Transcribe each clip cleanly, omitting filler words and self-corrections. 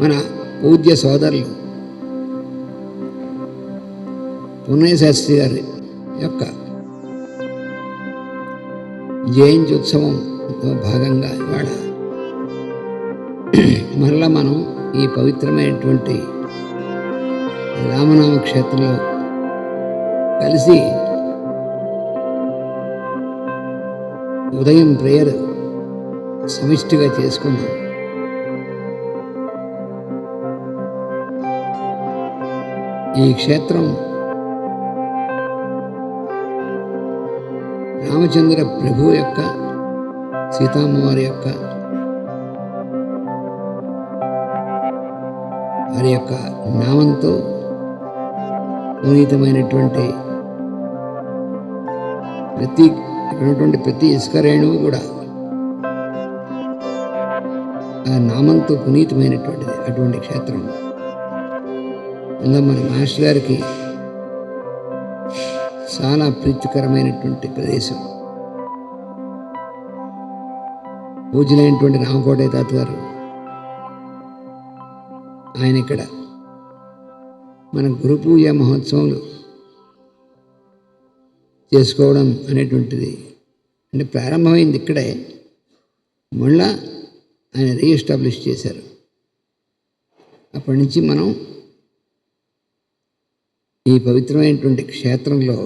మన పూజ్య సోదరులు పున్నయ్య శాస్త్రి గారి యొక్క జయంతి ఉత్సవంలో భాగంగా ఇవాళ మరలా మనం ఈ పవిత్రమైనటువంటి రామనామ క్షేత్రంలో కలిసి ఉదయం ప్రేయర్ సమిష్టిగా చేసుకుందాం. ఈ క్షేత్రం రామచంద్ర ప్రభు యొక్క సీతామ్మవారి యొక్క వారి యొక్క నామంతో పునీతమైనటువంటి ప్రతి ఇసుక రేణువు కూడా ఆ నామంతో పునీతమైనటువంటిది అటువంటి క్షేత్రం. అందులో మన మాస్టర్ గారికి చాలా ప్రీతికరమైనటువంటి ప్రదేశం. పూజలైనటువంటి రామకోటయ్య తాత గారు ఆయన ఇక్కడ మన గురు పూజ మహోత్సవాలు చేసుకోవడం అనేటువంటిది అంటే ప్రారంభమైంది ఇక్కడే, మళ్ళా ఆయన రీఎస్టాబ్లిష్ చేశారు. అప్పటి నుంచి మనం ఈ పవిత్రమైనటువంటి క్షేత్రంలో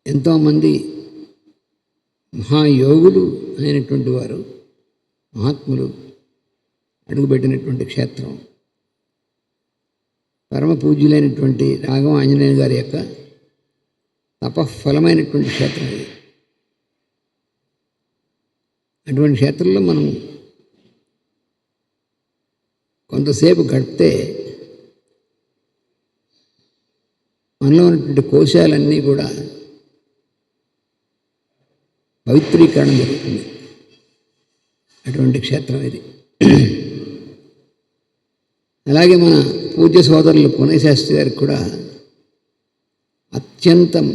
ఎంతోమంది మహాయోగులు అయినటువంటి వారు, మహాత్ములు అడుగుపెట్టినటువంటి క్షేత్రం. పరమ పూజ్యులైనటువంటి రాఘవ ఆంజనేయ గారి యొక్క తపఫలమైనటువంటి క్షేత్రం ఇది. అటువంటి క్షేత్రంలో మనం కొంతసేపు గడిపితే మనలో ఉన్నటువంటి కోశాలన్నీ కూడా పవిత్రీకరణ జరుగుతుంది. అటువంటి క్షేత్రం ఇది. అలాగే మన పూజ్య సోదరులు పున్నయ్య శాస్త్రి గారికి కూడా అత్యంతం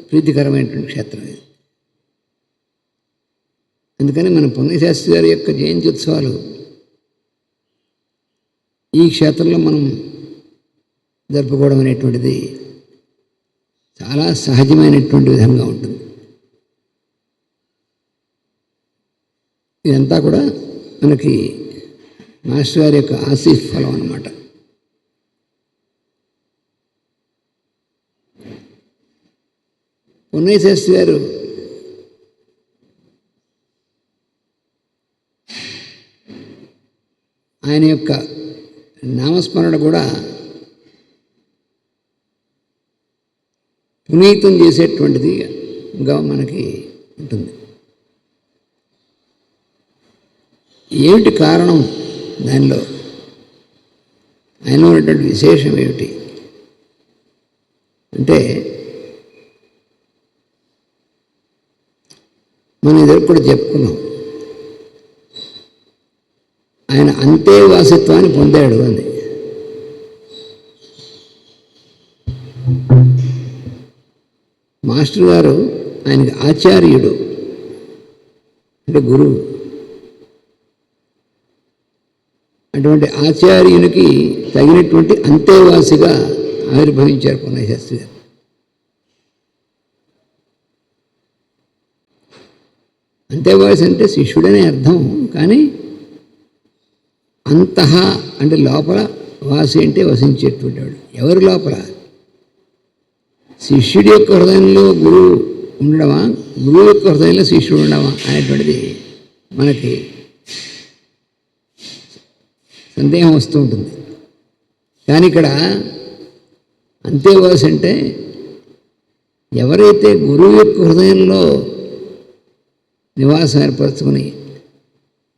ప్రీతికరమైనటువంటి క్షేత్రం ఇది. అందుకని మన పున్నయ్య శాస్త్రి గారి యొక్క జయంతి ఉత్సవాలు ఈ క్షేత్రంలో మనం జరుపుకోవడం అనేటువంటిది చాలా సహజమైనటువంటి విధంగా ఉంటుంది. ఇదంతా కూడా మనకి మాస్టర్ గారి యొక్క ఆశీస్ ఫలం అన్నమాట. పున్నయ్య శాస్త్రి గారు ఆయన యొక్క నామస్మరణ కూడా పునీతం చేసేటువంటిదిగా మనకి ఉంటుంది. ఏమిటి కారణం? దానిలో ఆయనలో ఉన్నటువంటి విశేషం ఏమిటి అంటే, మనం ఇద్దరు కూడా చెప్పుకున్నాం, ఆయన అంతేవాసిత్వాన్ని పొందాడు అని. మాస్టర్ గారు ఆయనకి ఆచార్యుడు అంటే గురువు. అటువంటి ఆచార్యునికి తగినటువంటి అంతేవాసిగా ఆవిర్భవించారు పున్నయ్య శాస్త్రి గారు. అంతేవాసి అంటే శిష్యుడనే అర్థం, కానీ అంతః అంటే లోపల, వాసి అంటే వసించేటువంటి వాడు. ఎవరి లోపల? శిష్యుడి యొక్క హృదయంలో గురువు ఉండడమా, గురువు యొక్క హృదయంలో శిష్యుడు ఉండడమా అనేటువంటిది మనకి సందేహం వస్తూ ఉంటుంది. కానీ ఇక్కడ అంతేవాసి అంటే ఎవరైతే గురువు యొక్క హృదయంలో నివాసం ఏర్పరచుకుని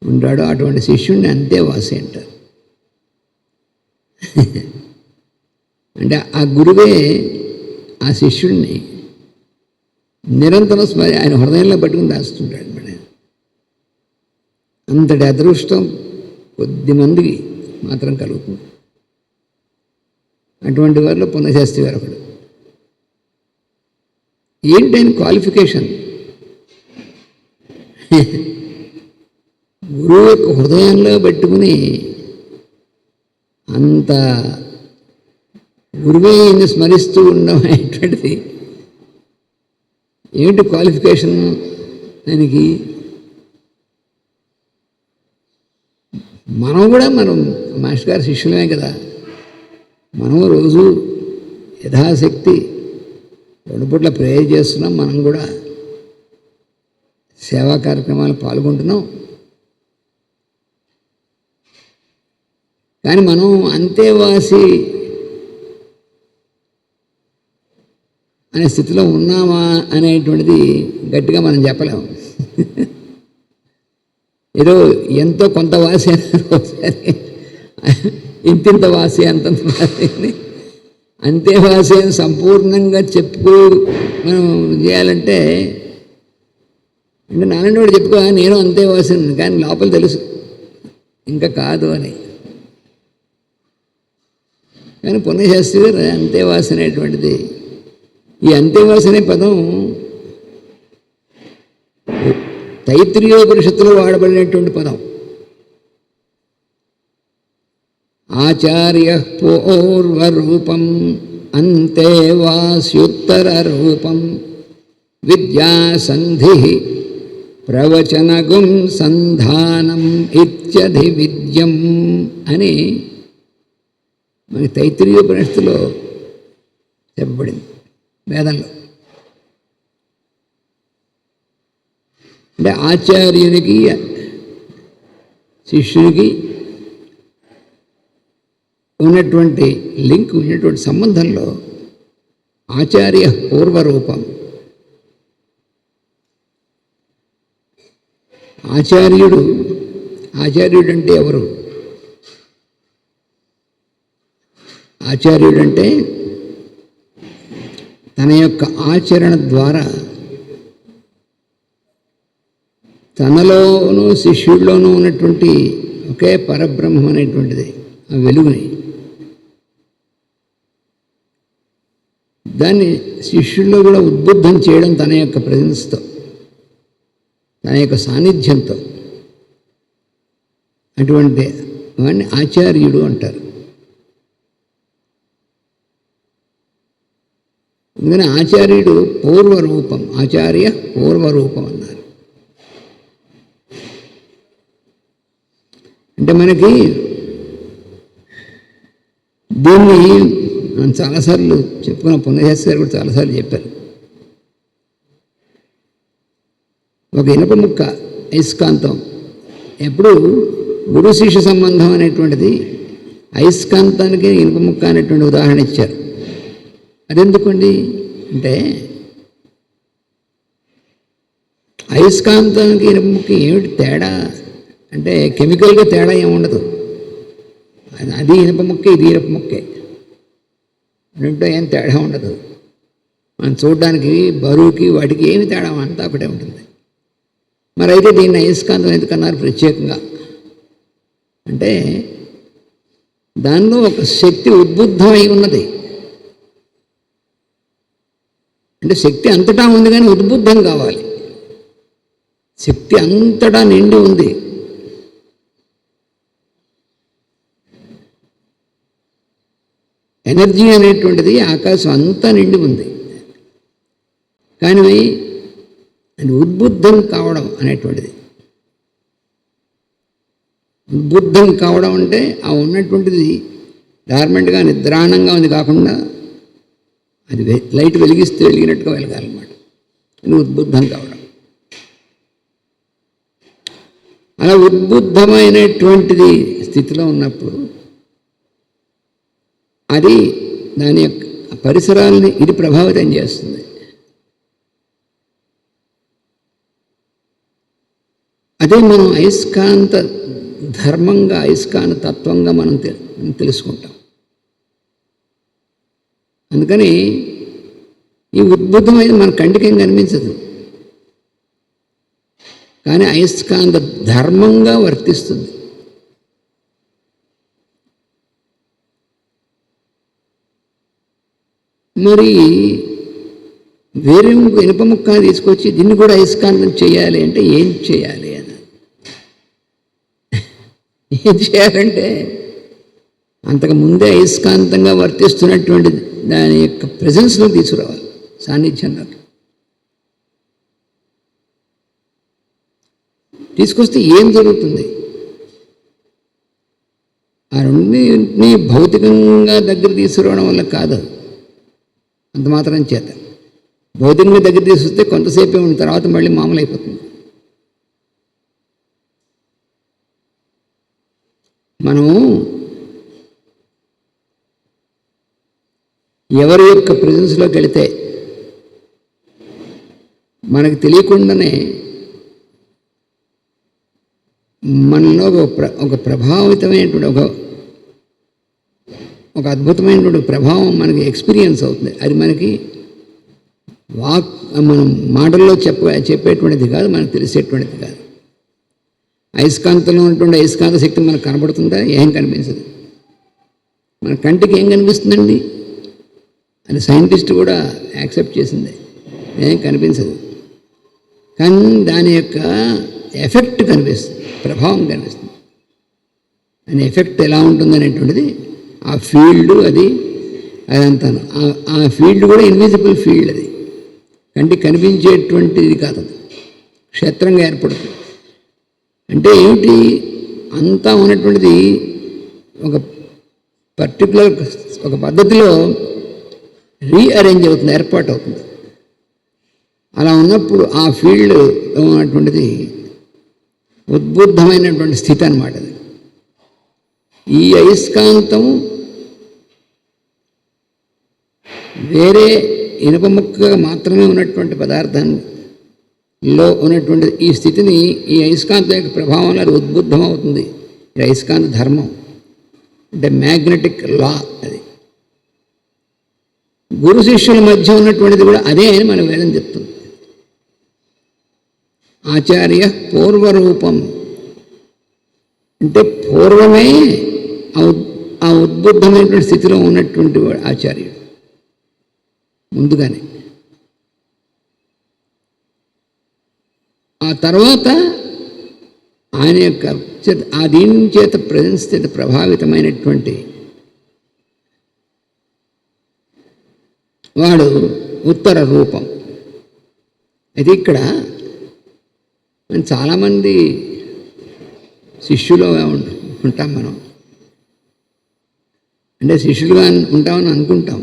ఉంటాడో అటువంటి శిష్యుడిని అంతేవాసి అంటారు. అంటే ఆ గురువే ఆ శిష్యుడిని నిరంతరం ఆయన హృదయంలో పట్టుకుని దాస్తుంటాడు. మన అంతటి అదృష్టం కొద్ది మందికి మాత్రం కలుగుతుంది. అటువంటి వారిలో పున్నయ్య శాస్త్రి గారు ఒకడు. ఏంటి ఆయన క్వాలిఫికేషన్? గురువు యొక్క హృదయంలో పెట్టుకుని అంత గురువుని స్మరిస్తూ ఉండడం అనేటువంటిది ఏమిటి క్వాలిఫికేషన్ దానికి? మనం మాస్టర్ గారి శిష్యులమే కదా. మనం రోజు యథాశక్తి 2 పూట్ల ప్రేయర్ చేస్తున్నాం. మనం కూడా సేవా కార్యక్రమాలు పాల్గొంటున్నాం. కానీ మనం అంతేవాసి అనే స్థితిలో ఉన్నామా అనేటువంటిది గట్టిగా మనం చెప్పలేము. ఏదో ఎంతో కొంత వాసి ఒకసారి ఇంతింత వాసి అంతంత వాసి అని అంతేవాసి అని సంపూర్ణంగా చెప్పుకో మనం చేయాలంటే అంటే నారాయణ వాడు చెప్పుకో నేను అంతేవాసి కానీ లోపల తెలుసు ఇంకా కాదు అని. కానీ పుణ్యశాస్త్రి గారు అంతేవాసి అనేటువంటిది, ఈ అంతేవాసి అనే పదం తైత్రీయోపనిషత్తులో వాడబడినటువంటి పదం. ఆచార్య పూర్వరూపం అంతేవాస్యుత్తర రూపం విద్యాసంధి ప్రవచనగుం సంధానం ఇత్యధి విద్యం అని మనకి తైత్రీయోపనిషత్తులో చెప్పబడింది వేదంలో. అంటే ఆచార్యునికి శిష్యునికి ఉన్నటువంటి లింక్, ఉన్నటువంటి సంబంధంలో ఆచార్య పూర్వరూపం. ఆచార్యుడు అంటే ఎవరు? ఆచార్యుడంటే తన యొక్క ఆచరణ ద్వారా తనలోనూ శిష్యుల్లోనూ ఉన్నటువంటి ఒకే పరబ్రహ్మం అనేటువంటిది, ఆ వెలుగుని దాన్ని శిష్యుల్లో కూడా ఉద్బుద్ధం చేయడం తన యొక్క ప్రెజెన్స్తో, తన యొక్క సాన్నిధ్యంతో. అటువంటి వాడిని ఆచార్యుడు అంటారు. అందుకని ఆచార్యుడు పూర్వరూపం, ఆచార్య పూర్వరూపం అన్నారు. అంటే మనకి దీన్ని మనం చాలాసార్లు చెప్పుకున్న పుణ్యశాస్త్రి గారు కూడా చాలాసార్లు చెప్పారు. ఒక ఇనుప ముక్క అయస్కాంతం ఎప్పుడు గురు శిష్య సంబంధం అనేటువంటిది అయస్కాంతానికి ఇనుప ముక్క అనేటువంటి ఉదాహరణ ఇచ్చారు. అదెందుకండి అంటే అయస్కాంతానికి ఇనుప ముక్క ఏమిటి తేడా అంటే కెమికల్గా తేడా ఏముండదు. అది ఇనుప ముక్కే, ఇది ఇనుప ముక్కే, రెండో ఏం తేడా ఉండదు. మనం చూడడానికి బరువుకి వాటికి ఏమి తేడా అంతా ఒకటే ఉంటుంది. మరి అయితే దీన్ని అయస్కాంతం ఎందుకన్నారు ప్రత్యేకంగా అంటే దానిలో ఒక శక్తి ఉద్బుద్ధమై ఉన్నది. అంటే శక్తి అంతటా ఉంది కానీ ఉద్బుద్ధం కావాలి. శక్తి అంతటా నిండి ఉంది. ఎనర్జీ అనేటువంటిది ఆకాశం అంతా నిండి ఉంది. కానీ అది ఉద్బుద్ధం కావడం అనేటువంటిది, ఉద్బుద్ధం కావడం అంటే ఆ ఉన్నటువంటిది డార్మెంట్గా నిద్రాణంగా ఉంది కాకుండా అది లైట్ వెలిగిస్తే వెలిగినట్టుగా వెలగాలన్నమాట. అది ఉద్బుద్ధం కావడం. అలా ఉద్బుద్ధమైనటువంటిది స్థితిలో ఉన్నప్పుడు అది దాని యొక్క పరిసరాలని ఇది ప్రభావితం చేస్తుంది. అదే మనం అయస్కాంత ధర్మంగా, అయస్కాంత తత్వంగా మనం తెలుసుకుంటాం. అందుకని ఈ ఉద్బుద్ధమైన మన కంటికేం కనిపించదు, కానీ అయస్కాంత ధర్మంగా వర్తిస్తుంది. మరి వేరే ఇనుప ముక్క తీసుకొచ్చి దీన్ని కూడా అయస్కాంతం చేయాలి అంటే ఏం చేయాలి అని ఏం చేయాలంటే అంతకు ముందే అయస్కాంతంగా వర్తిస్తున్నటువంటి దాని యొక్క ప్రెజెన్స్లో తీసుకురావాలి, సాన్నిధ్యంలోకి తీసుకొస్తే ఏం జరుగుతుంది? ఆ రెండింటినీ భౌతికంగా దగ్గర తీసుకురావడం వల్ల కాదు, అంత మాత్రం చేత. భౌతికంగా దగ్గర తీసుకొస్తే కొంతసేపే ఉన్న తర్వాత మళ్ళీ మామూలు అయిపోతుంది. మనం ఎవరి యొక్క ప్రెజెన్స్లోకి వెళితే మనకు తెలియకుండానే మనలో ఒక ప్రభావితమైనటువంటి ఒక అద్భుతమైనటువంటి ప్రభావం మనకి ఎక్స్పీరియన్స్ అవుతుంది. అది మనకి మనం మాటల్లో చెప్పేటువంటిది కాదు, మనకు తెలిసేటువంటిది కాదు. అయస్కాంతంలో ఉన్నటువంటి అయస్కాంత శక్తి మనకు కనబడుతుందా? ఏం కనిపించదు. మన కంటికి ఏం కనిపిస్తుందండి? అది సైంటిస్ట్ కూడా యాక్సెప్ట్ చేసింది, ఏం కనిపించదు. కానీ దాని యొక్క ఎఫెక్ట్ కనిపిస్తుంది, ప్రభావం కనిపిస్తుంది. దాని ఎఫెక్ట్ ఎలా ఉంటుంది అనేటువంటిది ఆ ఫీల్డ్, అదంతాను. ఆ ఫీల్డ్ కూడా ఇన్విజిబుల్ ఫీల్డ్, అది కంటికి కనిపించేటువంటిది కాదు, అది క్షేత్రంగా ఏర్పడుతుంది. అంటే ఏమిటి? అంతా ఉన్నటువంటిది ఒక పర్టికులర్ ఒక పద్ధతిలో రీఅరేంజ్ అవుతుంది, ఏర్పాటు అవుతుంది. అలా ఉన్నప్పుడు ఆ ఫీల్డ్ ఉన్నటువంటిది ఉద్బుద్ధమైనటువంటి స్థితి అన్నమాట. అది ఈ అయస్కాంతం వేరే ఇనుప ముక్కగా మాత్రమే ఉన్నటువంటి పదార్థంలో ఉన్నటువంటి ఈ స్థితిని ఈ అయస్కాంతం యొక్క ప్రభావం అది ఉద్బుద్ధం అవుతుంది. ఈ అయస్కాంత ధర్మం అంటే మ్యాగ్నెటిక్ లా. అది గురు శిష్యుల మధ్య ఉన్నటువంటిది కూడా అదే అని మన వేదం చెప్తుంది. ఆచార్య పూర్వరూపం అంటే పూర్వమే ఆ ఉద్బుద్ధమైనటువంటి స్థితిలో ఉన్నటువంటి వాడు ఆచార్యుడు, ముందుగానే. ఆ తర్వాత ఆయన యొక్క ఆ దీని చేత ప్రెజెన్స్ చేత ప్రభావితమైనటువంటి వాడు ఉత్తర రూపం. అయితే ఇక్కడ చాలామంది శిష్యులు ఉంటాం మనం, అంటే శిష్యులుగా ఉంటామని అనుకుంటాం.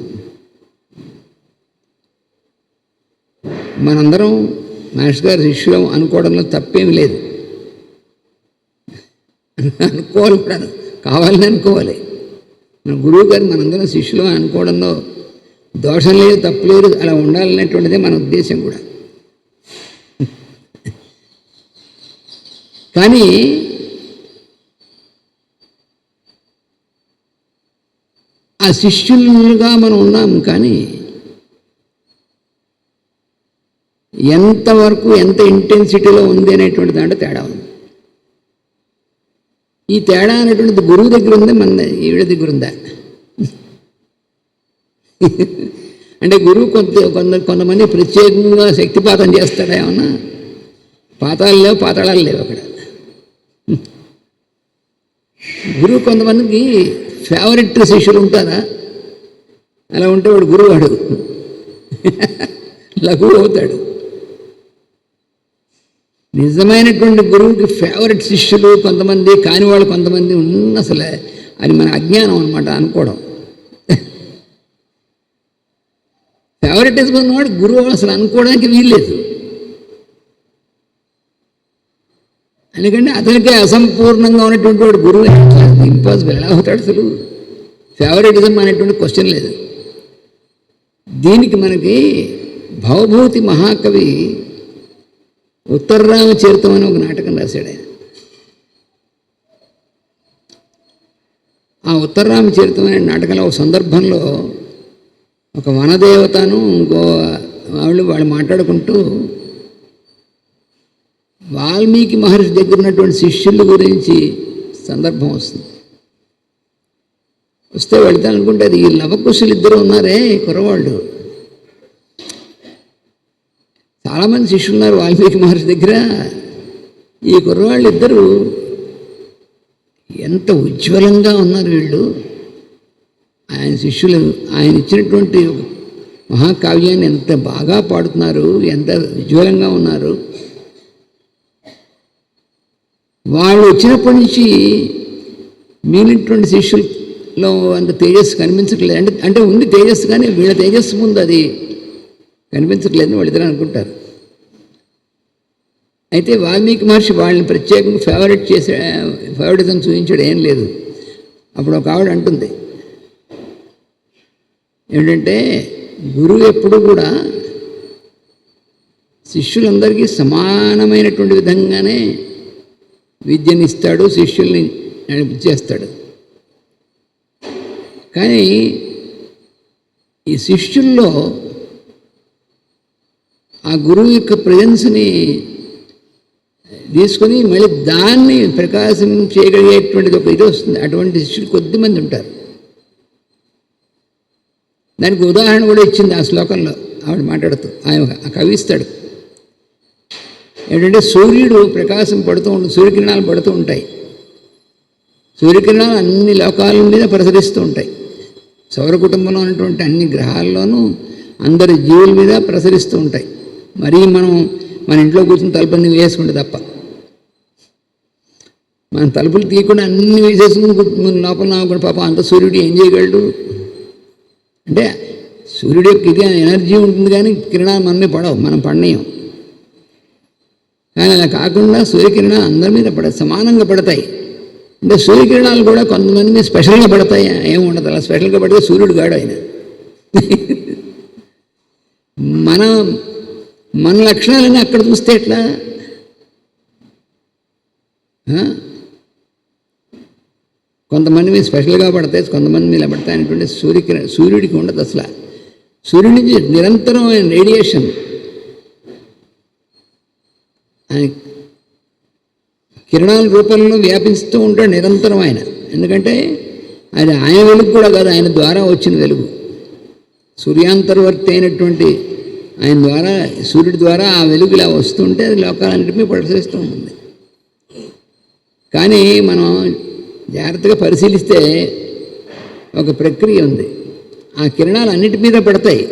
మనందరం మాస్టర్ గారు శిష్యులు అనుకోవడంలో తప్పేమి లేదు, అనుకోవాలి కూడా, కావాలని అనుకోవాలి. మన గురువు గారు మనందరం శిష్యులు అనుకోవడంలో దోషం లేదు, తప్పు లేదు, అలా ఉండాలనేటువంటిదే మన ఉద్దేశం కూడా. కానీ ఆ శిష్యులుగా మనం ఉన్నాము, కానీ ఎంతవరకు ఎంత ఇంటెన్సిటీలో ఉంది అనేటువంటి దాంట్లో తేడా ఉంది. ఈ తేడా అనేటువంటిది గురువు దగ్గర ఉందా, మన ఈవిడ దగ్గర ఉందా? అంటే గురువు కొంతమంది ప్రత్యేకంగా శక్తిపాతం చేస్తాడా? ఏమన్నా పాతాలు లేవు, పాతాళాలు లేవు అక్కడ. గురువు కొంతమందికి ఫేవరెట్ శిష్యులు ఉంటారా? అలా ఉంటే వాడు గురువు, వాడు లఘువు అవుతాడు. నిజమైనటువంటి గురువుకి ఫేవరెట్ శిష్యులు కొంతమంది, కాని వాళ్ళు కొంతమంది ఉన్న, అసలు అది మన అజ్ఞానం అనమాట అనుకోవడం. ఫేవరెటిజం ఉన్నవాడు గురువు అసలు అనుకోవడానికి వీల్లేదు. ఎందుకంటే అతనికే అసంపూర్ణంగా ఉన్నటువంటి వాడు గురువు ఇంపాసిబుల్, ఎలా అవుతాడు అసలు? ఫేవరెటిజం అనేటువంటి క్వశ్చన్ లేదు. దీనికి మనకి భవభూతి మహాకవి ఉత్తరరామచరితం అని ఒక నాటకం రాశాడు ఆయన. ఆ ఉత్తరరామచరితం అనే నాటకంలో ఒక సందర్భంలో ఒక వనదేవతను ఇంకో వాళ్ళు మాట్లాడుకుంటూ వాల్మీకి మహర్షి దగ్గర ఉన్నటువంటి శిష్యుల గురించి సందర్భం వస్తుంది. వస్తే వెళ్తాను అనుకుంటే అది ఈ లవకుశులు ఇద్దరు ఉన్నారే, కుర్రవాళ్ళు, చాలామంది శిష్యులు ఉన్నారు వాల్మీకి మహర్షి దగ్గర. ఈ కుర్రవాళ్ళు ఇద్దరు ఎంత ఉజ్వలంగా ఉన్నారు వీళ్ళు. ఆయన శిష్యులు ఆయన ఇచ్చినటువంటి మహాకావ్యాన్ని ఎంత బాగా పాడుతున్నారు, ఎంత ఉజ్వలంగా ఉన్నారు. వాళ్ళు వచ్చినప్పటి నుంచి మిగిలినటువంటి శిష్యుల్లో అంత తేజస్సు కనిపించట్లేదు. అంటే ఉంది తేజస్సు, కానీ వీళ్ళ తేజస్సు ముందు అది కనిపించట్లేదని వాళ్ళిద్దరు అనుకుంటారు. అయితే వాల్మీకి మహర్షి వాళ్ళని ప్రత్యేకంగా ఫేవరెటిజం చూపించాడు, ఏం లేదు. అప్పుడు ఒక ఆవిడ అంటుంది ఏంటంటే, గురువు ఎప్పుడు కూడా శిష్యులందరికీ సమానమైనటువంటి విధంగానే విద్యనిస్తాడు, శిష్యుల్ని నడిపించేస్తాడు. కానీ ఈ శిష్యుల్లో ఆ గురువు యొక్క ప్రజెన్స్ని తీసుకొని మళ్ళీ దాన్ని ప్రకాశం చేయగలిగేటువంటిది ఒక ఇది వస్తుంది. అటువంటి శిష్యులు కొద్దిమంది ఉంటారు. దానికి ఉదాహరణ కూడా ఇచ్చింది ఆ శ్లోకంలో ఆవిడ మాట్లాడుతూ. ఆయన కవిస్తాడు ఏంటంటే, సూర్యుడు ప్రకాశం పడుతూ ఉంటుంది, సూర్యకిరణాలు పడుతూ ఉంటాయి. సూర్యకిరణాలు అన్ని లోకాల మీద ప్రసరిస్తూ ఉంటాయి. సౌర కుటుంబంలో ఉన్నటువంటి అన్ని గ్రహాల్లోనూ అందరి జీవుల మీద ప్రసరిస్తూ ఉంటాయి. మరీ మనం మన ఇంట్లో కూర్చొని తలుపులన్నీ వేసుకుంటే తప్ప, మన తలుపులు తీయకుండా అన్ని వేసేసుకుని లోపల కూడా పాపం అంత సూర్యుడు ఏం చేయగలడు అంటే, సూర్యుడు యొక్క ఇది ఎనర్జీ ఉంటుంది, కానీ కిరణాలు మనమే పడవు, మనం పడనీయం. కానీ అలా కాకుండా సూర్యకిరణాలు అందరి మీద సమానంగా పడతాయి. అంటే సూర్యకిరణాలు కూడా కొంతమంది మీద స్పెషల్గా పడతాయి, ఏముండదు. అలా స్పెషల్గా పడితే సూర్యుడు గాడు ఆయన. మన లక్షణాలన్నీ అక్కడ చూస్తే ఎట్లా? కొంతమంది మీద స్పెషల్గా పడతాయి, కొంతమంది మీద పడతాయి అనేటువంటి సూర్యుడికి ఉండదు అసలు. సూర్యుడి నుంచి నిరంతరం రేడియేషన్ కిరణాల రూపంలో వ్యాపిస్తూ ఉంటాడు నిరంతరం ఆయన. ఎందుకంటే అది ఆయన వెలుగు కూడా కాదు, ఆయన ద్వారా వచ్చిన వెలుగు. సూర్యాంతర్వర్తి అయినటువంటి ఆయన ద్వారా, సూర్యుడి ద్వారా ఆ వెలుగు ఇలా వస్తుంటే అది లోకాలన్నింటినీ ప్రసరిస్తూ ఉంటుంది. కానీ మనం జాగ్రత్తగా పరిశీలిస్తే ఒక ప్రక్రియ ఉంది. ఆ కిరణాలు అన్నిటి మీద పడతాయి.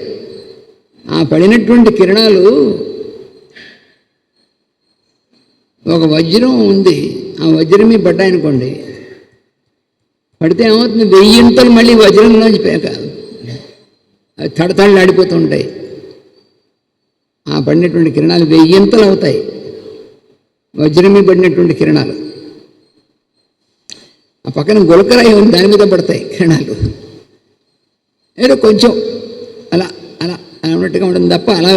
ఆ పడినటువంటి కిరణాలు, ఒక వజ్రం ఉంది, ఆ వజ్రం మీద పడ్డాయనుకోండి, పడితే ఏమవుతుంది, 1000 ఇంతలు మళ్ళీ వజ్రంలోంచి తడతడలాడిపోతూ ఉంటాయి. ఆ పడినటువంటి కిరణాలు 1000 ఇంతలు అవుతాయి, వజ్రం మీద పడినటువంటి కిరణాలు. ఆ పక్కన గులకరాయి ఉంది, దాని మీద పడతాయి కిరణాలు. ఏదో కొంచెం అలా అలా అన్నట్టుగా ఉంటుంది తప్ప అలా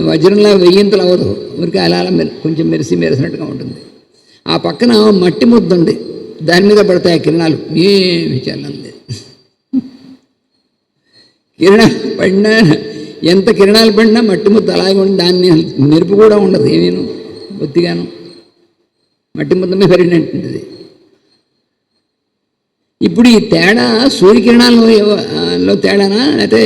వజ్రంలా 1000 ఇంతలు అవ్వదు. ఊరికే అలా అలా కొంచెం మెరిసినట్టుగా ఉంటుంది. ఆ పక్కన మట్టి ముద్ద ఉంది, దాని మీద పడతాయి కిరణాలు. ఏమి చల్లంది. కిరణాలు పడినా, ఎంత కిరణాలు పడినా మట్టి ముద్ద అలాగే ఉంటుంది. దాన్ని మెరుపు కూడా ఉండదు, ఏమీను బొత్తిగాను మట్టి ముద్ద మీద పెరిగినట్టుంది. ఇప్పుడు ఈ తేడా సూర్యకిరణాల్లో తేడానా, లేకపోతే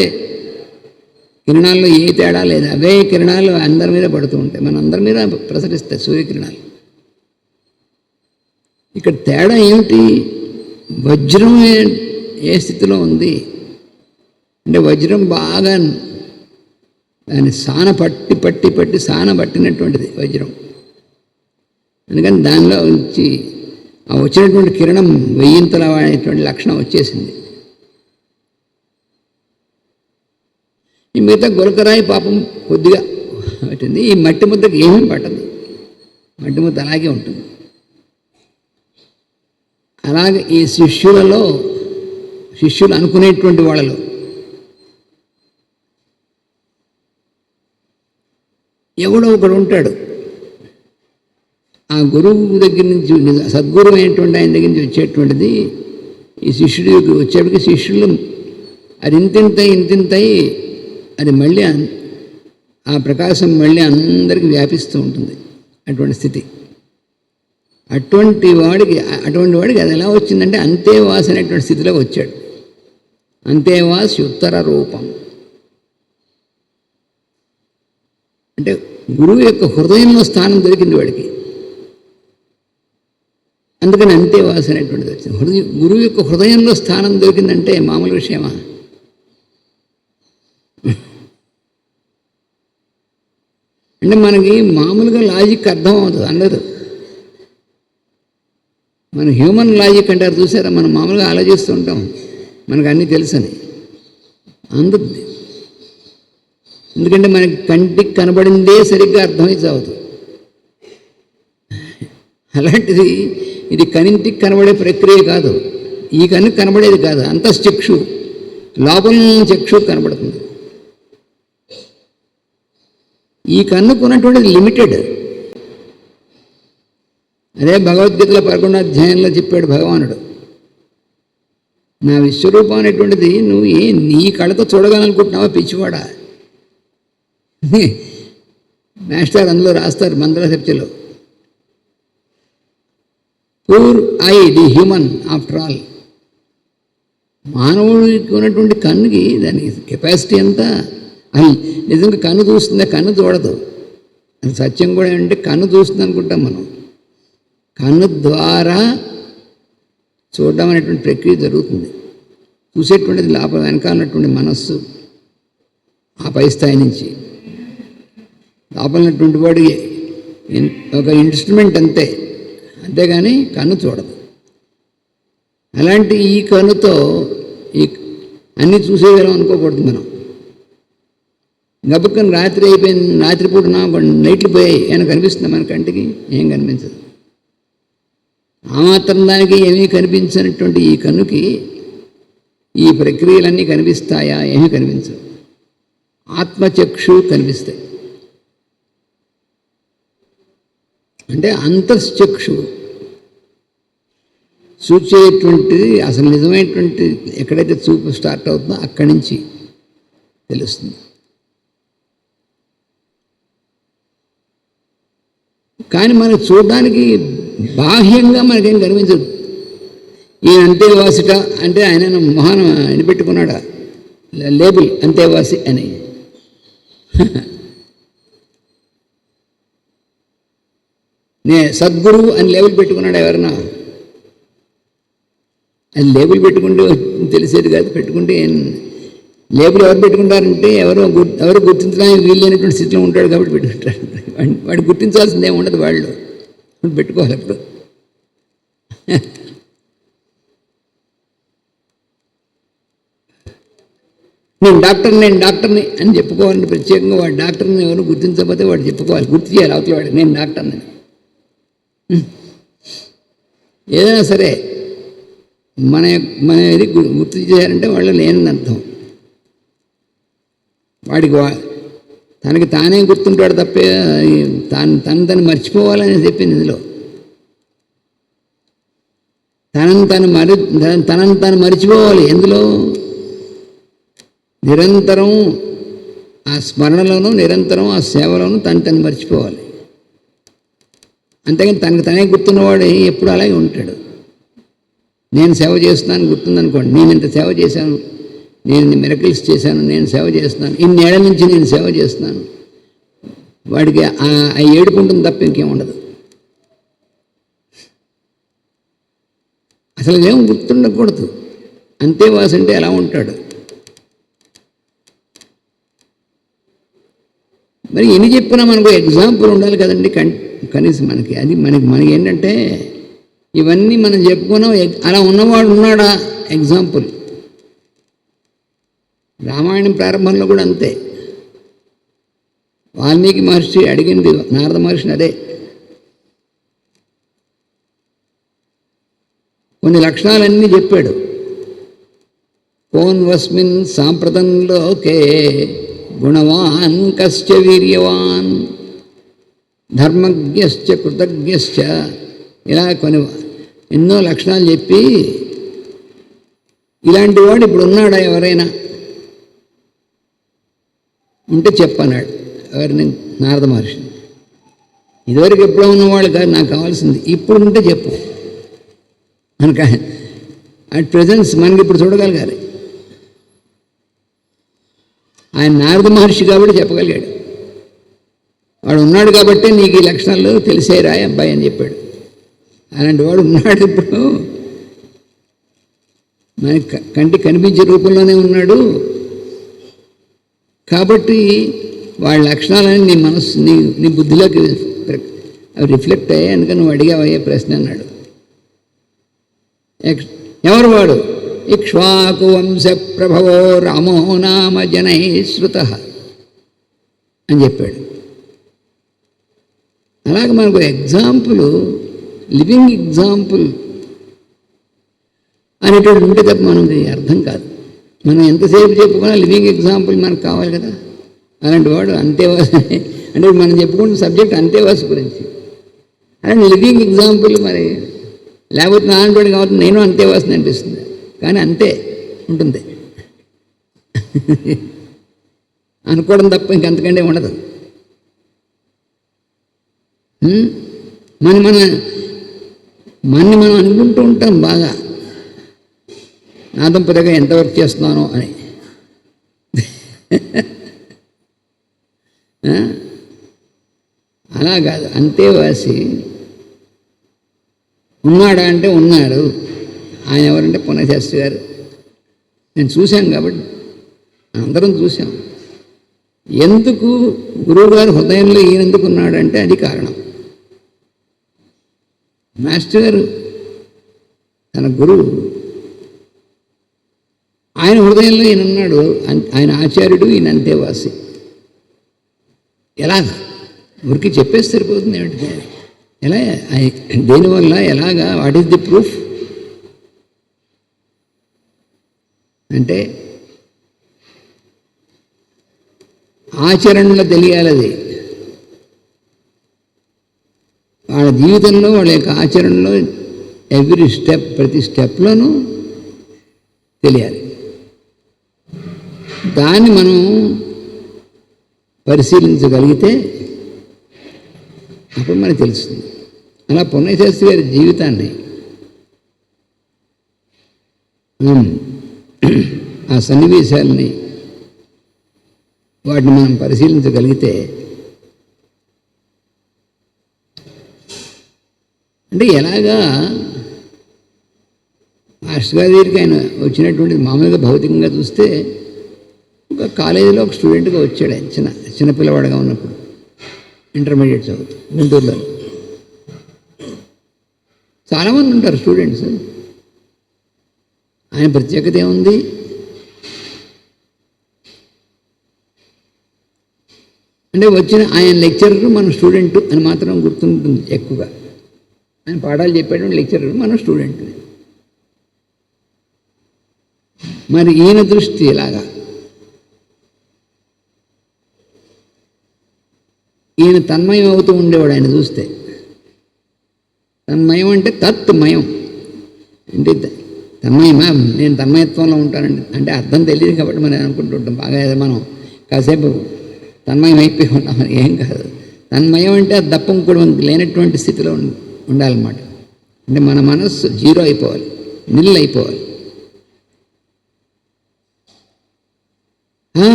కిరణాల్లో ఏ తేడా లేదు, అవే కిరణాలు అందరి మీద పడుతూ ఉంటాయి, మన అందరి మీద ప్రసరిస్తాయి సూర్యకిరణాలు. ఇక్కడ తేడా ఏమిటి? వజ్రం ఏ స్థితిలో ఉంది అంటే, వజ్రం బాగా దాన్ని పట్టి సానబట్టినటువంటిది వజ్రం. అందుకని దానిలో నుంచి ఆ వచ్చినటువంటి కిరణం 1000 ఇంతలు అనేటువంటి లక్షణం వచ్చేసింది. ఈ మిగతా గులకరాయి పాపం కొద్దిగా పట్టింది. ఈ మట్టి ముద్దకి ఏమీ పట్టదు, మట్టి ముద్ద అలాగే ఉంటుంది. అలాగే ఈ శిష్యులు అనుకునేటువంటి వాళ్ళలో ఎవడో ఒకడు ఉంటాడు, ఆ గురువు దగ్గర నుంచి, సద్గురువు అయినటువంటి ఆయన దగ్గర నుంచి వచ్చేటువంటిది ఈ శిష్యుడి వచ్చేప్పటికి శిష్యులు అది ఇంతింతై అది మళ్ళీ ఆ ప్రకాశం మళ్ళీ అందరికీ వ్యాపిస్తూ ఉంటుంది. అటువంటి స్థితి. అటువంటి వాడికి అది ఎలా వచ్చిందంటే, అంతేవాస్ అనేటువంటి స్థితిలో వచ్చాడు. అంతేవాస్ ఉత్తర రూపం అంటే గురువు యొక్క హృదయంలో స్థానం దొరికింది వాడికి. అందుకని అంతేవాసి అనేటువంటిది వచ్చింది. గురువు యొక్క హృదయంలో స్థానం దొరికిందంటే మామూలు విషయమా? అంటే మనకి మామూలుగా లాజిక్ అర్థం అవుతుంది అందరూ. మన హ్యూమన్ లాజిక్ అంటారు చూసారా, మనం మామూలుగా ఆలోచిస్తూ ఉంటాం మనకు అన్నీ తెలుసని. అందుతుంది. ఎందుకంటే మనకి కంటికి కనబడిందే సరిగ్గా అర్థమై చావదు. అలాంటిది ఇది కనింటికి కనబడే ప్రక్రియ కాదు, ఈ కన్నుకి కనబడేది కాదు. అంతశ్చక్షు, లోపల చక్షు కనబడుతుంది. ఈ కన్నుకు ఉన్నటువంటిది లిమిటెడ్. అదే భగవద్గీతలో 11వ అధ్యాయంలో చెప్పాడు భగవానుడు, నా విశ్వరూపం అనేటువంటిది నువ్వు నీ కళ్ళతో చూడగలనుకుంటున్నావా పిచ్చివాడా? మాస్టర్ అందులో రాస్తారు మంత్ర చర్చలో, poor I the human after all. మానవుడికి ఉన్నటువంటి కన్నుకి దాని కెపాసిటీ అంతా, అది నిజంగా కన్ను చూస్తుందా? కన్ను చూడదు. అది సత్యం కూడా అంటే కన్ను చూస్తుంది అనుకుంటాం మనం. కన్ను ద్వారా చూడడం అనేటువంటి ప్రక్రియ జరుగుతుంది. చూసేటువంటిది లోపల వెనకాల ఉన్నటువంటి మనస్సు, ఆ పై స్థాయి నుంచి లోపల ఉన్నటువంటి వాడి ఒక ఇన్స్ట్రుమెంట్ అంతే, అంతేగాని కన్ను చూడదు. అలాంటి ఈ కన్నుతో ఈ అన్నీ చూసేయగలం అనుకోకూడదు మనం. గబుక్కని రాత్రి అయిపోయింది, రాత్రిపూట నైట్లు పోయాయి, ఏమైనా కనిపిస్తుంది మన కంటికి? ఏం కనిపించదు. ఆ మాత్రం దానికి ఏమీ కనిపించినటువంటి ఈ కన్నుకి ఈ ప్రక్రియలన్నీ కనిపిస్తాయా? ఏమీ కనిపించవు. ఆత్మచక్షు కనిపిస్తాయి. అంటే అంతశ్చక్షు చూచేటువంటిది అసలు నిజమైనటువంటి ఎక్కడైతే చూపు స్టార్ట్ అవుతుందో అక్కడి నుంచి తెలుస్తుంది. కానీ మనకు చూడడానికి బాహ్యంగా మనకేం కనిపించదు. ఈయన అంతేవాసిట అంటే ఆయన మొహన అనిపెట్టుకున్నాడా లేబుల్ అంతేవాసి అని. సద్గురువు అని లేబుల్ పెట్టుకున్నాడు ఎవరన్నా? అది లేబుల్ పెట్టుకుంటే తెలిసేది కాదు. పెట్టుకుంటే లేబుల్ ఎవరు పెట్టుకుంటారంటే ఎవరు గుర్తించడానికి వీళ్ళైనటువంటి స్థితిలో ఉంటాడు కాబట్టి పెట్టుకుంటారు. వాడు గుర్తించాల్సింది ఏమి ఉండదు, వాళ్ళు పెట్టుకోవాలి. అప్పుడు నేను డాక్టర్ని అని చెప్పుకోవాలంటే ప్రత్యేకంగా వాడు డాక్టర్ని ఎవరు గుర్తించకపోతే వాడు చెప్పుకోవాలి, గుర్తు చేయాలి అవతల వాడు నేను డాక్టర్ని. ఏదైనా సరే మన ఇది గుర్తు చేయాలంటే వాళ్ళు లేని అర్థం. వాడికి తనకి తానే గుర్తుంటాడు తప్పే తను మర్చిపోవాలని చెప్పింది ఇందులో. తనను తాను మర్చిపోవాలి. ఎందులో? నిరంతరం ఆ స్మరణలోనూ నిరంతరం ఆ సేవలోనూ తను మర్చిపోవాలి. అంతేగాని తనకు తనే గుర్తున్నవాడు ఎప్పుడు అలాగే ఉంటాడు. నేను సేవ చేస్తున్నాను గుర్తుందనుకోండి, నేను ఇంత సేవ చేశాను, నేను ఇన్ని మిరకిల్స్ చేశాను, నేను సేవ చేస్తున్నాను, ఇన్నేళ్ల నుంచి నేను సేవ చేస్తున్నాను, వాడికి ఆ ఏడుపు ఉంటుంది తప్ప ఇంకేం ఉండదు. అసలు ఏం గుర్తుండకూడదు. అంతేవాసి అంటే ఎలా ఉంటాడు? మరి ఎన్ని చెప్పినా మనకు ఎగ్జాంపుల్ ఉండాలి కదండి కనీసం మనకి. అది మనకి ఏంటంటే ఇవన్నీ మనం చెప్పుకున్నాం, అలా ఉన్నవాడు ఉన్నాడా ఎగ్జాంపుల్. రామాయణం ప్రారంభంలో కూడా అంతే. వాల్మీకి మహర్షి అడిగింది నారద మహర్షిని అదే. కొన్ని లక్షణాలన్నీ చెప్పాడు. కోన్వస్మిన్ సాంప్రదంలోకే గుణవాన్ కశ్చ వీర్యవాన్ ధర్మజ్ఞశ్చ కృతజ్ఞశ్చ, ఇలా కొన్ని ఎన్నో లక్షణాలు చెప్పి ఇలాంటి వాడు ఇప్పుడు ఉన్నాడా ఎవరైనా ఉంటే చెప్పన్నాడు. ఎవరిని? నారద మహర్షిని. ఇదివరకు ఎప్పుడో ఉన్నవాళ్ళు కాదు నాకు కావాల్సింది, ఇప్పుడు ఉంటే చెప్పు. మనకు అట్ ప్రెజెన్స్ మనకి ఇప్పుడు చూడగలగాలి. ఆయన నారద మహర్షి కాబట్టి చెప్పగలిగాడు. వాడు ఉన్నాడు కాబట్టి నీకు ఈ లక్షణాలు తెలిసేరా అబ్బాయి అని చెప్పాడు. అలాంటి వాడు ఉన్నాడు ఇప్పుడు. మనకి కంటి కనిపించే రూపంలోనే ఉన్నాడు. కాబట్టి వాళ్ళ లక్షణాలని నీ మనస్సు నీ బుద్ధిలోకి అవి రిఫ్లెక్ట్ అయ్యాయి. అందుకని నువ్వు అడిగావయ్యే ప్రశ్న అన్నాడు. ఎవరు వాడు? ఇక్ష్వాకు వంశ ప్రభవో రామో నామ జనై శ్రుత అని చెప్పాడు. అలాగే మనకు ఎగ్జాంపుల్, లివింగ్ ఎగ్జాంపుల్ అనేటువంటి ఉంటే తప్ప మనకి అర్థం కాదు. మనం ఎంతసేపు చెప్పుకున్నా లివింగ్ ఎగ్జాంపుల్ మనకు కావాలి కదా. అలాంటి వాడు అంతేవాసి, అంటే మనం చెప్పుకుంటున్న సబ్జెక్ట్ అంతేవాసి గురించి. అలాంటి లివింగ్ ఎగ్జాంపుల్ మరి లేకపోతే నాన్నతోటి కాబట్టి నేను అంతేవాసిని అనిపిస్తుంది. కానీ అంతే ఉంటుంది అనుకోవడం తప్ప ఇంకంతకంటే ఉండదు. మనం అనుకుంటూ ఉంటాం బాగా, నా దంపతిగా ఎంత వర్క్ చేస్తున్నానో అని. అలా కాదు, అంతేవాసి ఉన్నాడా అంటే ఉన్నాడు. ఆయన ఎవరంటే పునఃశాస్త్రి గారు. నేను చూశాను కాబట్టి అందరం చూసాం. ఎందుకు గురువుగారు హృదయంలో ఈయనెందుకు ఉన్నాడంటే అది కారణం. మాస్టర్ గారు తన గురువు, ఆయన హృదయంలో ఈయన ఉన్నాడు. ఆయన ఆచార్యుడు, ఈయన అంతేవాసి. ఎలాగా ఊరికి చెప్పేసి సరిపోతుంది ఏమిటి? ఎలా, దేనివల్ల, ఎలాగా, వాట్ ఈస్ ది ప్రూఫ్ అంటే ఆచరణలో తెలియాలి. అది వాళ్ళ జీవితంలో, వాళ్ళ యొక్క ఆచరణలో ఎవ్రీ స్టెప్, ప్రతి స్టెప్లోనూ తెలియాలి. దాన్ని మనం పరిశీలించగలిగితే అప్పుడు మనకు తెలుస్తుంది. అలా పుణ్యశాస్త్రి గారి జీవితాన్ని ఆ సన్నివేశాలని వాటిని మనం పరిశీలించగలిగితే, అంటే ఎలాగా మాస్టర్ గారి దగ్గరికి ఆయన వచ్చినటువంటి మామూలుగా భౌతికంగా చూస్తే ఒక కాలేజీలో ఒక స్టూడెంట్గా వచ్చాడు. ఆయన చిన్నపిల్లవాడుగా ఉన్నప్పుడు, ఇంటర్మీడియట్ చదువుతూ గుంటూరులో. చాలామంది ఉంటారు స్టూడెంట్స్. ఆయన ప్రత్యేకత ఏముంది? అంటే వచ్చిన ఆయన లెక్చరర్ మన స్టూడెంట్ అని మాత్రం గుర్తుంటుంది ఎక్కువగా. ఆయన పాఠాలు చెప్పేటువంటి లెక్చరర్ మన స్టూడెంట్. మరి ఈయన దృష్టి ఎలాగా? ఈయన తన్మయం అవుతూ ఉండేవాడు. ఆయన చూస్తే తన్మయం అంటే తత్మయం అంటే తన్మయమా, నేను తన్మయత్వంలో ఉంటానండి అంటే అర్థం తెలియదు కాబట్టి మనం అనుకుంటుంటాం బాగా మనం కాసేపు తన్మయం అయిపోయి ఉన్నామని. ఏం కాదు. తన్మయం అంటే అది దప్పం కూడా లేనటువంటి స్థితిలో ఉండాలన్నమాట. అంటే మన మనస్సు జీరో అయిపోవాలి, నిల్ అయిపోవాలి.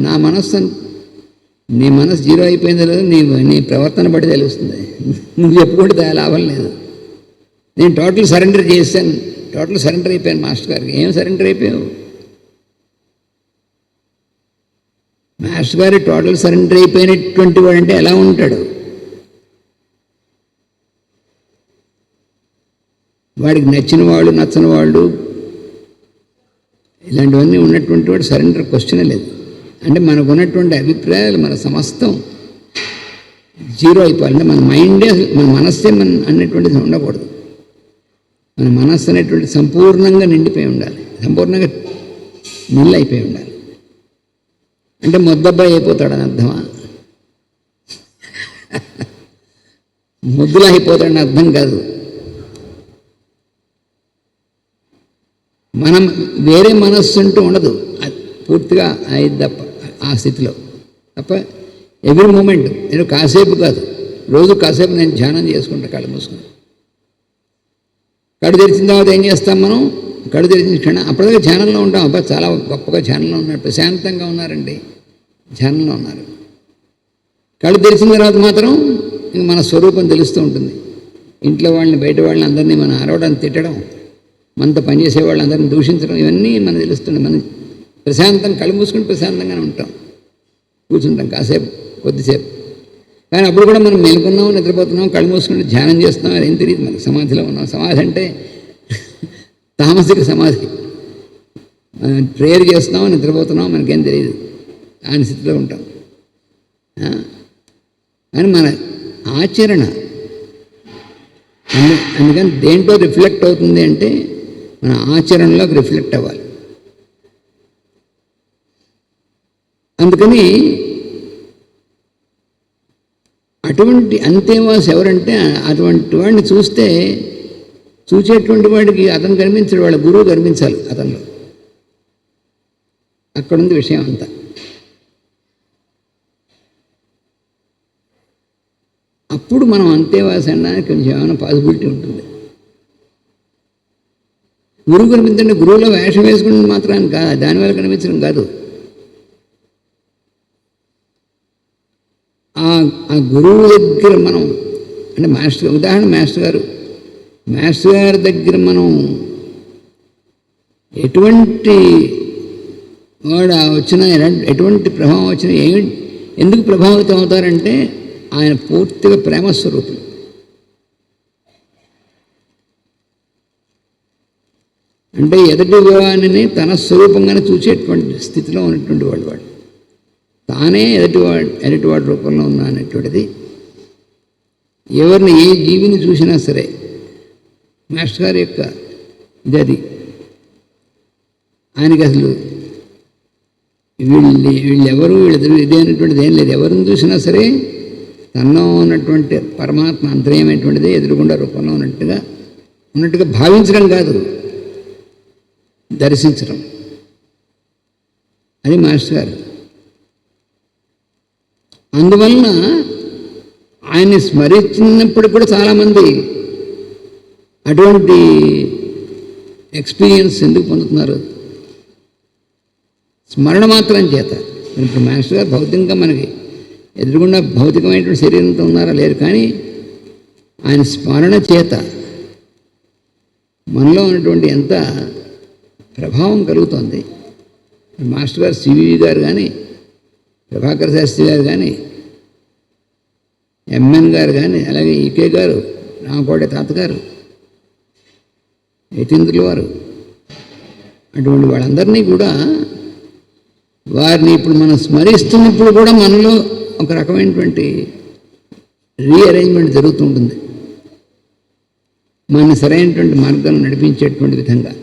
నా మనస్సు, నీ మనసు జీరో అయిపోయింది లేదు, నీ ప్రవర్తన బట్టి తెలుస్తుంది. నువ్వు చెప్పుకుంటే లాభం లేదు. నేను టోటల్ సరెండర్ చేశాను, టోటల్ సరెండర్ అయిపోయాను మాస్టర్ గారికి. ఏం సరెండర్ అయిపోయావు? మాస్టర్ గారు టోటల్ సరెండర్ అయిపోయినటువంటి వాడు అంటే ఎలా ఉంటాడు? వాడికి నచ్చిన వాళ్ళు, నచ్చని వాళ్ళు, ఇలాంటివన్నీ ఉన్నటువంటి వాడు సరెండర్ క్వశ్చనే లేదు. అంటే మనకు ఉన్నటువంటి అభిప్రాయాలు, మన సమస్తం జీరో అయిపోవాలి. అంటే మన మైండే, మన మనస్సే మన అన్నటువంటిది ఉండకూడదు. మన మనస్సు అనేటువంటి సంపూర్ణంగా నిండిపోయి ఉండాలి, సంపూర్ణంగా నిల్ అయిపోయి ఉండాలి. అంటే ముద్దబ్బాయి అయిపోతాడని అర్థమా? ముద్దులా అయిపోతాడని అర్థం కాదు. మనం వేరే మనస్సు అంటూ ఉండదు, పూర్తిగా అయింది తప్ప ఆ స్థితిలో తప్ప. ఎవ్రీ మూమెంట్, నేను కాసేపు కాదు, రోజు కాసేపు నేను ధ్యానం చేసుకుంటా కళ్ళు మూసుకుని. కళ్ళు తెరిచిన తర్వాత ఏం చేస్తాం మనం? కళ్ళు తెరిచిన క్షణం అప్పటిదాకా ధ్యానంలో ఉంటాం. అబ్బా చాలా గొప్పగా ధ్యానంలో ఉన్నారు, ప్రశాంతంగా ఉన్నారండి, ధ్యానంలో ఉన్నారు. కళ్ళు తెరిచిన తర్వాత మాత్రం ఇంక మన స్వరూపం తెలుస్తూ ఉంటుంది. ఇంట్లో వాళ్ళని బయట వాళ్ళని అందరినీ మనం అరవడానికి తిట్టడం, మనతో పనిచేసే వాళ్ళందరినీ దూషించడం, ఇవన్నీ మనకు తెలుస్తుంది. మనం ప్రశాంతంగా కళ్ళు మూసుకుని ప్రశాంతంగానే ఉంటాం, కూర్చుంటాం కాసేపు కొద్దిసేపు. కానీ అప్పుడు కూడా మనం మేలుకున్నాం, నిద్రపోతున్నాం, కళ్ళు మూసుకుని ధ్యానం చేస్తున్నాం, అదేం తెలియదు మనకు. సమాధిలో ఉన్నాం. సమాధి అంటే తామసిక సమాధి. ప్రేయర్ చేస్తున్నాం, నిద్రపోతున్నాం, మనకేం తెలియదు, ఆయన స్థితిలో ఉంటాం. కానీ మన ఆచరణ అందుకని దేంట్లో రిఫ్లెక్ట్ అవుతుంది అంటే మన ఆచరణలోకి రిఫ్లెక్ట్ అవ్వాలి. అందుకని అటువంటి అంతేవాసు ఎవరంటే అటువంటి వాడిని చూసేటువంటి వాడికి అతను కనిపించాడు, వాళ్ళ గురువు కనిపించాలి అతనిలో. అక్కడుంది విషయం అంతా. అప్పుడు మనం అంతేవాసి అనడానికి కొంచెం ఏమైనా పాసిబిలిటీ ఉంటుంది. గురువు కనిపించండి, గురువులో వేషం వేసుకుని మాత్రాన్ని కాదు, దానివల్ల కనిపించడం కాదు. ఆ గురువు దగ్గర మనం అంటే మాస్టర్, ఉదాహరణ మాస్టర్ గారి దగ్గర మనం ఎటువంటి వాడు వచ్చినా, ఎటువంటి ప్రభావం వచ్చినా ఎందుకు ప్రభావితం అవుతారంటే ఆయన పూర్తిగా ప్రేమస్వరూపులు. అంటే ఎదుటి వాడిని తన స్వరూపంగానే చూసేటువంటి స్థితిలో ఉన్నటువంటి వాడు తానే ఎదుటివాడి రూపంలో ఉన్నా అనేటువంటిది. ఎవరిని ఏ జీవిని చూసినా సరే మాస్టర్ గారి యొక్క ఇది ఆయనకి అసలు వీళ్ళెవరు ఇదే అనేటువంటిది ఏం లేదు. ఎవరిని చూసినా సరే తనలో ఉన్నటువంటి పరమాత్మ అంతర్యమైనటువంటిది ఎదురుగుండా రూపంలో ఉన్నట్టుగా భావించడం కాదు, దర్శించడం. అది మాస్టర్ గారు. అందువలన ఆయన్ని స్మరించినప్పుడు కూడా చాలామంది అటువంటి ఎక్స్పీరియన్స్ ఎందుకు పొందుతున్నారు? స్మరణ మాత్రం చేత. ఇప్పుడు మాస్టర్ గారు భౌతికంగా మనకి ఎదురుగుండా భౌతికమైనటువంటి శరీరంతో ఉన్నారా లేరు, కానీ ఆయన స్మరణ చేత మనలో ఉన్నటువంటి ఎంత ప్రభావం కలుగుతుంది. మాస్టర్ గారు సివివి గారు కానీ, ప్రభాకర్ శాస్త్రి గారు కానీ, ఎంఎన్ గారు కానీ, అలాగే ఈకే గారు, రామకోట తాతగారు, యతీంద్రుల వారు, అటువంటి వాళ్ళందరినీ కూడా వారిని ఇప్పుడు మనం స్మరిస్తున్నప్పుడు కూడా మనలో ఒక రకమైనటువంటి రీఅరేంజ్మెంట్ జరుగుతుంటుంది, మన సరైనటువంటి మార్గాలను నడిపించేటువంటి విధంగా.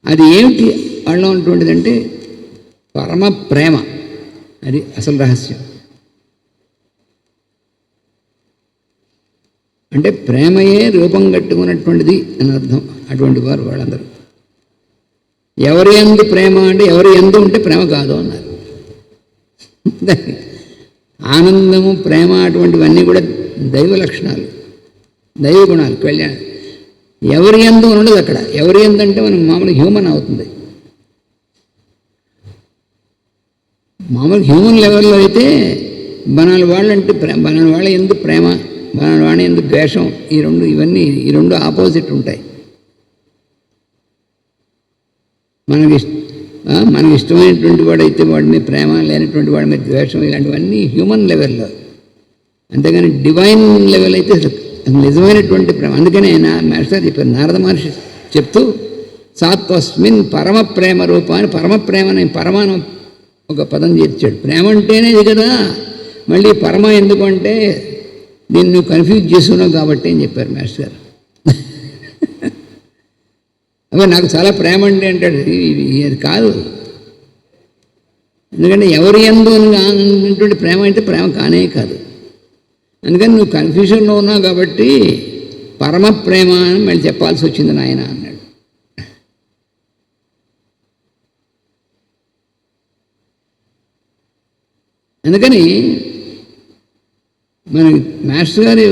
అది ఏమిటి వాళ్ళలో ఉన్నటువంటిదంటే పరమ ప్రేమ. అది అసలు రహస్యం. అంటే ప్రేమయే రూపం కట్టుకున్నటువంటిది అని అర్థం. అటువంటి వారు వాళ్ళందరూ ఎవరి యందు ప్రేమ అంటే ఎవరి యందు ఉంటే ప్రేమ కాదు అన్నారు. ఆనందము, ప్రేమ అటువంటివన్నీ కూడా దైవ లక్షణాలు, దైవ గుణాలు, కళ్యాణం. ఎవరి యందు ఉండదు అక్కడ. ఎవరి యందు అంటే మనం మామూలు హ్యూమన్ అవుతుంది. మామూలు హ్యూమన్ లెవెల్లో అయితే బనాల వాళ్ళంటే బనాల వాళ్ళ ఎందుకు ప్రేమ, బనాల వాళ్ళ ఎందుకు ద్వేషం, ఈ రెండు ఆపోజిట్ ఉంటాయి. మనకి ఇష్టమైనటువంటి వాడైతే వాడి మీద ప్రేమ, లేనటువంటి వాడి మీద ద్వేషం, ఇలాంటివన్నీ హ్యూమన్ లెవెల్లో. అంతేగాని డివైన్ లెవెల్ అయితే నిజమైనటువంటి ప్రేమ. అందుకనే మాస్టర్ చెప్పారు, నారద మహర్షి చెప్తూ సాత్వస్మిన్ పరమ ప్రేమ రూపాన్ని, పరమ ప్రేమని పరమాను ఒక పదం చేర్చాడు. ప్రేమ అంటేనే ఇది కదా, మళ్ళీ పరమ ఎందుకు అంటే దీన్ని నువ్వు కన్ఫ్యూజ్ చేసుకున్నావు కాబట్టి అని చెప్పారు మాస్టర్ గారు. అవి నాకు చాలా ప్రేమ అంటే అంటాడు. అది కాదు. ఎందుకంటే ఎవరి యందు అన్నటువంటి ప్రేమ అంటే ప్రేమ కానే కాదు. అందుకని నువ్వు కన్ఫ్యూజన్లో ఉన్నావు కాబట్టి పరమ ప్రేమ అని మళ్ళీ చెప్పాల్సి వచ్చింది నాయన అన్నాడు. అందుకని మన మాస్టర్ గారి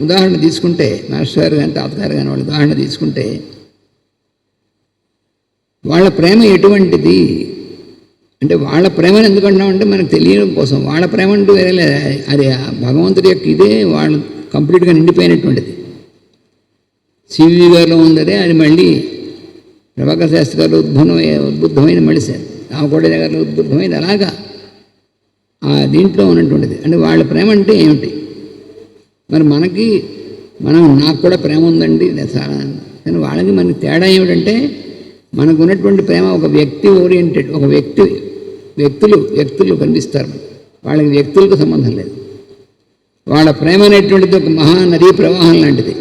ఉదాహరణ తీసుకుంటే, మాస్టర్ గారు కానీ తాతగారు కానీ వాళ్ళ ఉదాహరణ తీసుకుంటే, వాళ్ళ ప్రేమ ఎటువంటిది అంటే, వాళ్ళ ప్రేమను ఎందుకంటున్నామంటే మనకు తెలియడం కోసం. వాళ్ళ ప్రేమ అంటూ వేరే అది భగవంతుడి యొక్క ఇదే. కంప్లీట్గా నిండిపోయినటువంటిది. సివి గారిలో ఉందదే అది మళ్ళీ ప్రభాకర్ శాస్త్రి గారు ఉద్బుద్ధమైన మళ్ళీ రామకోట గారిలో ఉద్బుద్ధమైంది. అలాగా ఆ దీంట్లో ఉన్నటువంటిది. అంటే వాళ్ళ ప్రేమ అంటే ఏమిటి? మరి నాకు కూడా ప్రేమ ఉందండి చాలా, కానీ వాళ్ళకి మనకి తేడా ఏమిటంటే మనకు ఉన్నటువంటి ప్రేమ ఒక వ్యక్తి ఓరియంటెడ్, ఒక వ్యక్తులు కనిపిస్తారు. వాళ్ళకి వ్యక్తులకు సంబంధం లేదు. వాళ్ళ ప్రేమ అనేటువంటిది ఒక మహానదీ ప్రవాహం లాంటిది.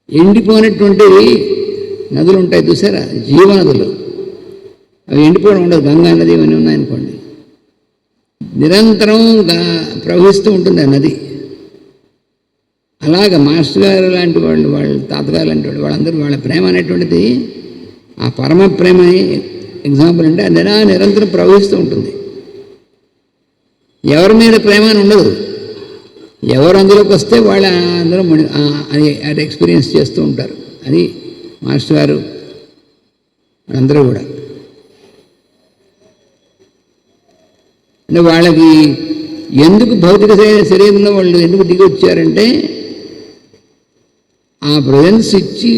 ఎండిపోయినటువంటివి నదులు ఉంటాయి చూసారా, జీవనదులు, అవి ఎండిపోవడం ఉండదు. గంగా నది ఇవన్నీ ఉన్నాయనుకోండి, నిరంతరం ప్రవహిస్తూ ఉంటుంది ఆ నది. అలాగ మాస్టర్ గారు లాంటి వాళ్ళు, వాళ్ళ తాతగారు లాంటి వాళ్ళు, వాళ్ళందరూ వాళ్ళ ప్రేమ అనేటువంటిది ఆ పరమ ప్రేమ ఎగ్జాంపుల్ అంటే అది నిరంతరం ప్రవహిస్తూ ఉంటుంది. ఎవరి మీద ప్రేమ అని ఉండదు. ఎవరు అందులోకి వస్తే వాళ్ళు అందరూ అది ఎక్స్పీరియన్స్ చేస్తూ ఉంటారు. అది మాస్టర్ గారు వాళ్ళందరూ కూడా. అంటే వాళ్ళకి ఎందుకు భౌతిక శరీరంలో వాళ్ళు ఎందుకు దిగి వచ్చారంటే ఆ ప్రజెన్స్ ఇచ్చి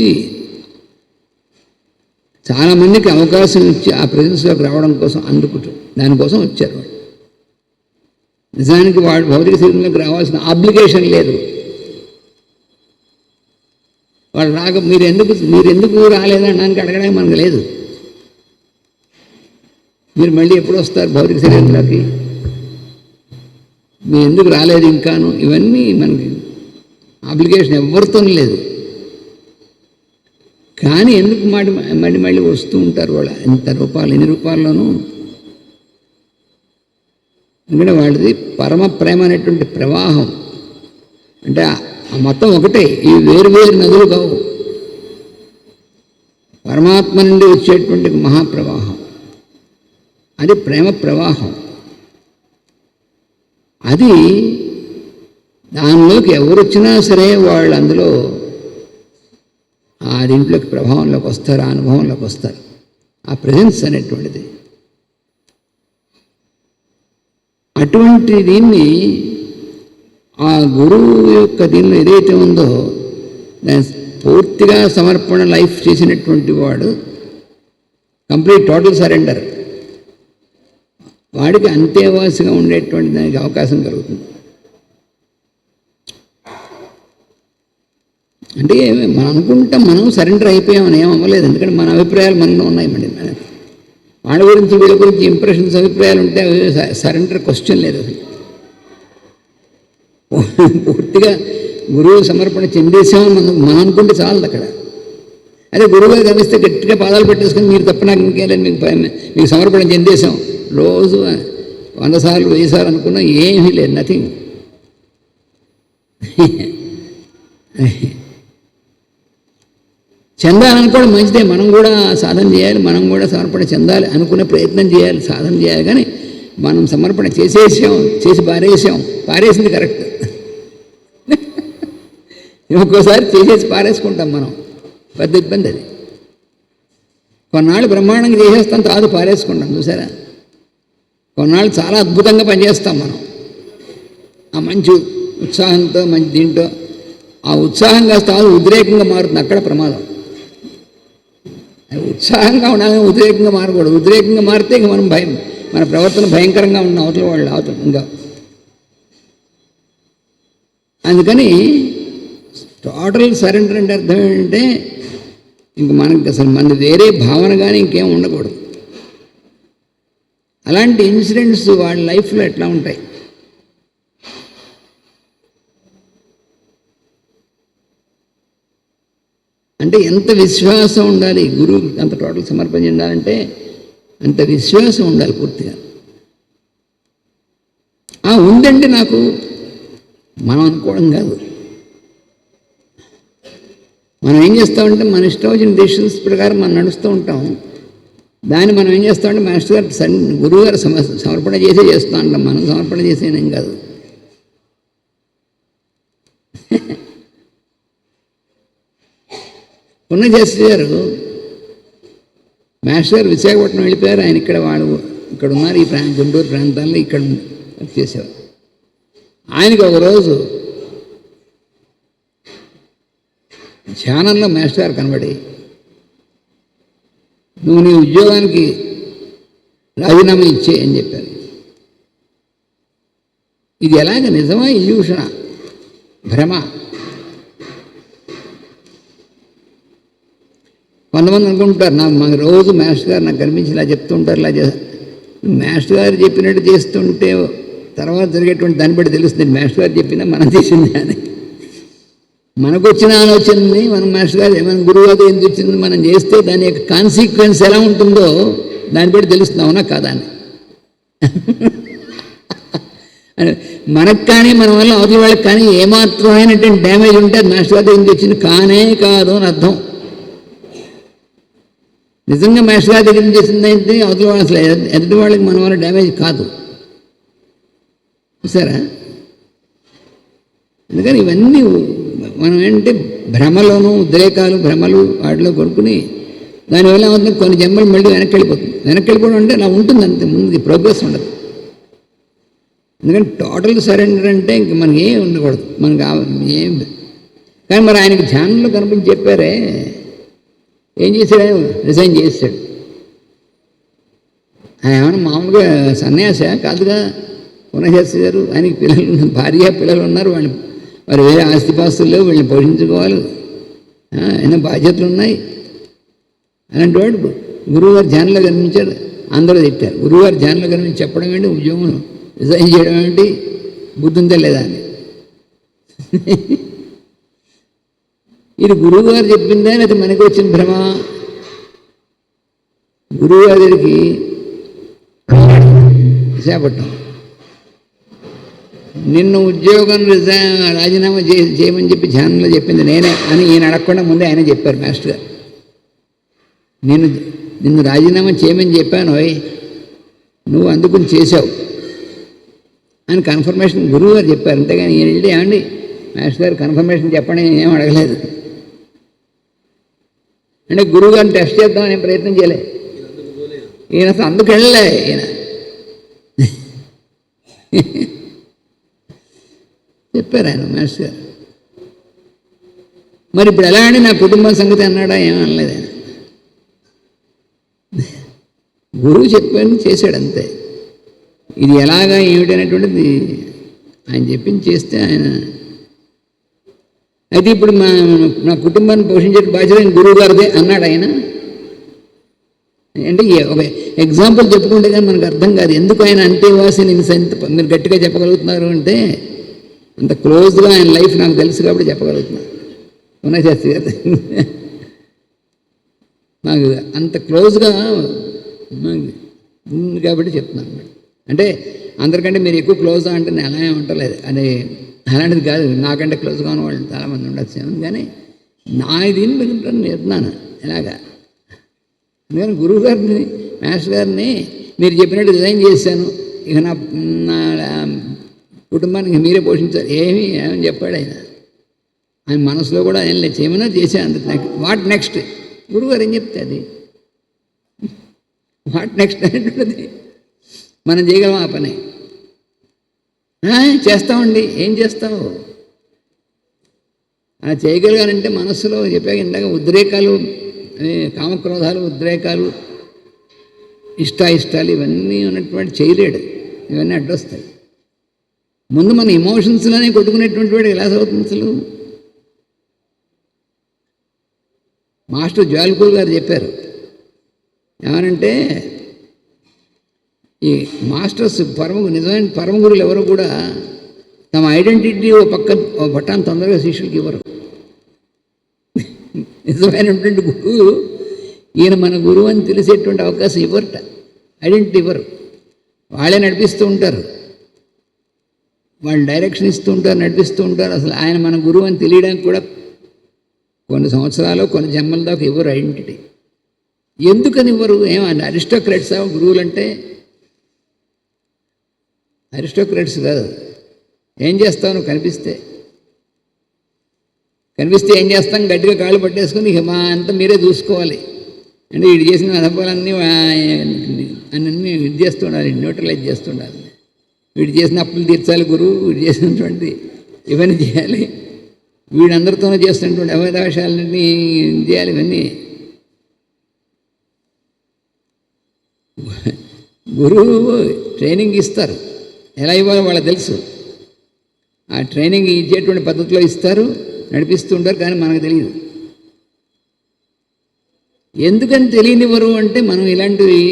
చాలామందికి అవకాశం ఇచ్చి ఆ ప్రజెన్స్లోకి రావడం కోసం దానికోసం వచ్చారు వాళ్ళు. నిజానికి వాడు భౌతిక శరీరంలోకి రావాల్సిన ఆబ్లిగేషన్ లేదు. వాళ్ళు మీరెందుకు రాలేదనడానికి అడగడానికి మనకు లేదు. మీరు మళ్ళీ ఎప్పుడు వస్తారు భౌతిక శరీరంలోకి, మీరు ఎందుకు రాలేదు ఇంకాను, ఇవన్నీ మనకి ఆబ్లిగేషన్ ఎవరితో లేదు. కానీ ఎందుకు మళ్ళీ వస్తూ ఉంటారు వాళ్ళు ఎన్ని రూపాల్లోనూ. ఎందుకంటే వాళ్ళది పరమ ప్రేమ అనేటువంటి ప్రవాహం. అంటే ఆ మొత్తం ఒకటే, ఇవి వేరు నదులు కావు. పరమాత్మ నుండి వచ్చేటువంటి మహాప్రవాహం, అది ప్రేమ ప్రవాహం. అది దానిలోకి ఎవరు వచ్చినా సరే వాళ్ళు అందులో ఆ దీంట్లోకి ప్రభావంలోకి వస్తారు, ఆ అనుభవంలోకి వస్తారు. ఆ ప్రెజెన్స్ అనేటువంటిది. అటువంటి దీన్ని ఆ గురువు యొక్క దీనిలో ఏదైతే ఉందో దాన్ని పూర్తిగా సమర్పణ లైఫ్ చేసినటువంటి వాడు, కంప్లీట్ టోటల్ సరెండర్, వాడికి అంతేవాసిగా ఉండేటువంటి దానికి అవకాశం కలుగుతుంది. అంటే మనం అనుకుంటాం మనం సరెండర్ అయిపోయామని ఏమవ్వలేదు. ఎందుకంటే మన అభిప్రాయాలు మనలో ఉన్నాయి. మనకి వాళ్ళ గురించి వీళ్ళ గురించి ఇంప్రెషన్స్ అభిప్రాయాలు ఉంటే సరెండర్ క్వశ్చన్ లేదు అసలు. పూర్తిగా గురువు సమర్పణ చెందేసామని మనం అనుకుంటే చాలదు అక్కడ. అదే గురువుగా గమనిస్తే గట్టిగా పాదాలు పెట్టేసుకొని మీరు తప్ప నాకు ఇంకేలేదు, మీకు సమర్పణ చెందేసాం, రోజు 100 సార్లు 1000 సార్లు అనుకున్నా ఏమీ లేదు, నథింగ్. చెందాలనుకోవడం మంచిదే, మనం కూడా సాధన చేయాలి, మనం కూడా సమర్పణ చెందాలి అనుకునే ప్రయత్నం చేయాలి, సాధన చేయాలి. కానీ మనం సమర్పణ చేసి పారేసింది కరెక్ట్. ఒక్కోసారి చేసేసి పారేసుకుంటాం మనం, పెద్ద ఇబ్బంది అది. కొన్నాళ్ళు బ్రహ్మాండంగా చేసేస్తాం, తర్వాత పారేసుకుంటాం చూసారా. కొన్నాళ్ళు చాలా అద్భుతంగా పనిచేస్తాం మనం, ఆ మంచి ఉత్సాహంతో, మంచి దీంట్లో. ఆ ఉత్సాహంగా తర్వాత ఉద్రేకంగా మారుతుంది, అక్కడ ప్రమాదం. ఉత్సాహంగా ఉండాలని ఉద్రేకంగా మారకూడదు. ఉద్రేకంగా మారితే ఇంక మన ప్రవర్తన భయంకరంగా ఉన్న అవతల ఇంకా. అందుకని టోటల్ సరెండర్ అంటే అర్థం ఏంటంటే ఇంక మనకి అసలు మన వేరే భావన కానీ ఇంకేం ఉండకూడదు. అలాంటి ఇన్సిడెంట్స్ వాళ్ళ లైఫ్లో ఎట్లా ఉంటాయి. అంటే ఎంత విశ్వాసం ఉండాలి గురువుకి, అంత టోటల్ సమర్పణ చెందాలంటే అంత విశ్వాసం ఉండాలి పూర్తిగా. ఉందండి నాకు, మనం అనుకోవడం కాదు. మనం ఏం చేస్తామంటే మన ఇష్టం వచ్చిన డెసిషన్స్ ప్రకారం మనం నడుస్తూ ఉంటాం. దాన్ని మనం ఏం చేస్తామంటే మాస్టర్ గారు గురువు గారు సమర్పణ చేస్తూ ఉంటాం. మనం సమర్పణ చేసేనేం కాదు. పుణ్యశాస్త్రి గారు మాస్టర్ గారు విశాఖపట్నం వెళ్ళిపోయారు. ఆయన ఇక్కడ ఉన్నారు, ఈ గుంటూరు ప్రాంతాల్లో ఇక్కడ చేసేవారు. ఆయనకి ఒకరోజు ధ్యానంలో మాస్టర్ గారు కనబడి, నువ్వు నీ ఉద్యోగానికి రాజీనామా ఇచ్చే అని చెప్పారు. ఇది ఎలాగ నిజమా ఇల్యూషనా, భ్రమ? కొంతమంది అనుకుంటారు, మాకు రోజు మాస్టర్ గారు నాకు కనిపించి ఇలా చెప్తుంటారు, ఇలా మాస్టర్ గారు చెప్పినట్టు చేస్తుంటే తర్వాత జరిగేటువంటి దాన్ని బట్టి తెలుస్తుంది మాస్టర్ గారు చెప్పినా మనం చేసింది అని. మనకు వచ్చిన ఆలోచనని మనం మాస్టర్ గారు మన గురువు గారు ఏం వచ్చింది మనం చేస్తే దాని యొక్క కాన్సిక్వెన్స్ ఎలా ఉంటుందో దాన్ని బట్టి తెలుస్తుంది, అవునా కాదా అని. మనకు కానీ మన వల్ల అవతల వాళ్ళకి కానీ ఏమాత్రమైనటువంటి డ్యామేజ్ ఉంటే అది మాస్టర్ గారు ఏం తెచ్చింది కానే కాదు అని అర్థం. నిజంగా మాస్టర్ గారి దగ్గర చేసింది అయితే అవతల వాళ్ళు అసలు ఎదుటి వాళ్ళకి మన వల్ల డ్యామేజ్ కాదు, చూసారా? అందుకని ఇవన్నీ మనం ఏంటంటే భ్రమలోను ఉద్రేకాలు భ్రమలు వాటిలో కొనుక్కుని దానివల్ల అవుతుంది కొన్ని జన్మలు మళ్ళీ వెనక్కి వెళ్ళిపోవడం అంటే అలా ఉంటుంది, అంతే, ముందు ప్రోగ్రెస్ ఉండదు. ఎందుకంటే టోటల్ సరెండర్ అంటే ఇంక మనకి ఏం ఉండకూడదు, మనకి ఏం. కానీ మరి ఆయనకి ధ్యానంలో కనిపించి చెప్పారే, ఏం చేశాడు? రిజైన్ చేశాడు. ఆయన ఏమైనా మామూలుగా సన్యాస కాదుగా, పునఃశాస్త్రి గారు. ఆయనకి పిల్లలు, భార్య పిల్లలు ఉన్నారు, వారు వేరే ఆస్తిపాస్తులు లేవు, వీళ్ళని పోషించుకోవాలి, ఎన్నో బాధ్యతలు ఉన్నాయి. అలాంటి వాడు గురువుగారు ధ్యానంలో కనిపించాడు, అందరూ తిట్టారు. గురువుగారు ధ్యానంలో కనిపించి చెప్పడం ఏంటి, ఉద్యోగం రిజైన్ చేయడం ఏంటి, బుద్ధి ఉందా లేదా అని. ఇది గురువుగారు చెప్పిందే అది మనకి వచ్చిన భ్రమ. గురువుగారి దగ్గరికి విశాఖపట్నం, నిన్ను ఉద్యోగం రాజీనామా చేయమని చెప్పి ధ్యానంలో చెప్పింది నేనే అని ఈయన అడగకుండా ముందే ఆయన చెప్పారు మాస్టర్ గారు. నిన్ను రాజీనామా చేయమని చెప్పాను, నువ్వు అందుకుని చేసావు అని కన్ఫర్మేషన్ గురువు గారు చెప్పారు. అంతేగాని ఈయన వెళ్ళి ఏమండి మాస్టర్ గారు కన్ఫర్మేషన్ చెప్పండి ఏం అడగలేదు. అంటే గురువుగారిని టెస్ట్ చేద్దామని ప్రయత్నం చేయలే ఈయన, అసలు అందుకు వెళ్ళలే ఈయన. చెప్పారు ఆయన మాస్టర్ గారు. మరి ఇప్పుడు ఎలా అండి నా కుటుంబ సంగతి అన్నాడా, ఏమనలేదు ఆయన. గురువు చెప్పాను చేశాడు అంతే. ఇది ఎలాగా ఏమిటనేటువంటిది ఆయన చెప్పింది చేస్తే ఆయన. అయితే ఇప్పుడు నా కుటుంబాన్ని పోషించే బాధ్యత గురువు గారిదే అన్నాడు ఆయన. అంటే ఒక ఎగ్జాంపుల్ చెప్పుకుంటే కానీ మనకు అర్థం కాదు ఎందుకు ఆయన అంతేవాసి నేను మీరు గట్టిగా చెప్పగలుగుతున్నారు అంటే, అంత క్లోజ్గా ఆయన లైఫ్ నాకు తెలుసు కాబట్టి చెప్పగలుగుతున్నాను. పునఃశాస్త్రి గారు నాకు అంత క్లోజ్గా ఉంది కాబట్టి చెప్తున్నాను అన్నమాట. అంటే అందరికంటే మీరు ఎక్కువ క్లోజ్గా అంటే నేను అలాగే ఉండలేదు అని అలాంటిది కాదు. నాకంటే క్లోజ్గా ఉన్న వాళ్ళు చాలామంది ఉండొచ్చు, కానీ నా దీన్ని పెరుగుతాను నేర్పుతున్నాను ఎలాగా. అందుకని గురువు గారిని మాస్టర్ గారిని మీరు చెప్పినట్టు రిజైన్ చేశాను, ఇక నా కుటుంబానికి మీరే పోషించారు ఏమని చెప్పాడు ఆయన. ఆయన మనసులో కూడా ఏం లేదు, చేయమన్నా చేశాను అందుకు. వాట్ నెక్స్ట్ గురువుగారు ఏం చెప్తే అది వాట్ నెక్స్ట్ అనేటువంటిది మనం చేయగలం ఆ పని. చేస్తామండి, ఏం చేస్తావు? అలా చేయగలిగానంటే మనస్సులో చెప్పాక ఇందాక ఉద్రేకాలు, కామక్రోధాలు, ఉద్రేకాలు, ఇష్టాలు ఇవన్నీ ఉన్నటువంటి చేయలేడు, ఇవన్నీ అడ్డొస్తాయి. ముందు మన ఎమోషన్స్లోనే కొట్టుకునేటువంటి వాడు ఎలా అవుతుంది అసలు? మాస్టర్ జ్వాల్కూర్ గారు చెప్పారు ఏమనంటే, ఈ మాస్టర్స్ నిజమైన పరమగురులు ఎవరు కూడా తమ ఐడెంటిటీ ఓ పట్టాన్ని తొందరగా శిష్యులకి ఇవ్వరు. నిజమైనటువంటి గురువు ఈయన మన గురువు అని తెలిసేటువంటి అవకాశం ఇవ్వరట, ఐడెంటిటీ ఇవ్వరు. వాళ్ళే నడిపిస్తూ ఉంటారు, వాళ్ళు డైరెక్షన్ ఇస్తూ ఉంటారు, నడిపిస్తూ ఉంటారు. అసలు ఆయన మన గురువు అని తెలియడానికి కూడా కొన్ని సంవత్సరాలు కొన్ని జన్మల దాకా ఇవ్వరు ఐడెంటిటీ. ఎందుకని ఇవ్వరు? ఏమన్నా అరిస్టోక్రాట్సా గురువులు అంటే? అరిస్టోక్రాట్స్ కాదు. ఏం చేస్తావు నువ్వు కనిపిస్తే ఏం చేస్తాం? గట్టిగా కాళ్ళు పట్టేసుకొని ఇక మా అంతా మీరే చూసుకోవాలి అంటే వీడు చేసిన అనుభవాలన్నీ అన్నీ ఇది చేస్తూ ఉండాలి, న్యూట్రలైజ్ చేస్తూ ఉండాలి. వీడు చేసిన అప్పులు తీర్చాలి గురువు, వీడు చేసినటువంటి ఇవన్నీ చేయాలి, వీడందరితోనూ చేస్తున్నటువంటి అవకాశాలన్నీ చేయాలి. ఇవన్నీ గురువు ట్రైనింగ్ ఇస్తారు, ఎలా ఇవ్వాలో వాళ్ళకి తెలుసు. ఆ ట్రైనింగ్ ఇచ్చేటువంటి పద్ధతిలో ఇస్తారు, నడిపిస్తూ ఉంటారు. కానీ మనకు తెలియదు. ఎందుకని తెలియనివ్వరు అంటే మనం ఇలాంటివి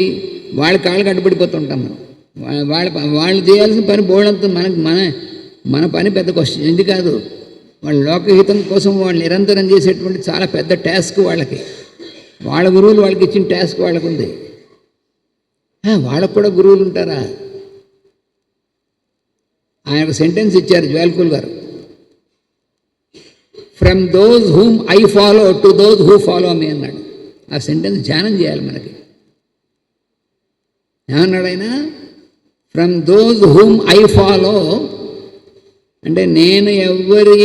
వాళ్ళ కాళ్ళకి అడ్డుపడిపోతుంటాం. మనం వాళ్ళు చేయాల్సిన పని బోడంతో మన పని పెద్ద క్వశ్చన్ ఇది కాదు. వాళ్ళ లోకహితం కోసం వాళ్ళు నిరంతరం చేసేటువంటి చాలా పెద్ద టాస్క్ వాళ్ళకి. వాళ్ళ గురువులు వాళ్ళకి ఇచ్చిన టాస్క్ వాళ్ళకు ఉంది. వాళ్ళకు కూడా గురువులు ఉంటారా? ఆయన ఒక సెంటెన్స్ ఇచ్చారు జ్వాల్కూల్ గారు, from those whom I follow to those who follow me అన్నాడు. ఆ సెంటెన్స్ ధ్యానం చేయాలి మనకి. ఏమన్నాడు ఆయన? From those whom I follow అంటే నేను ఎవరి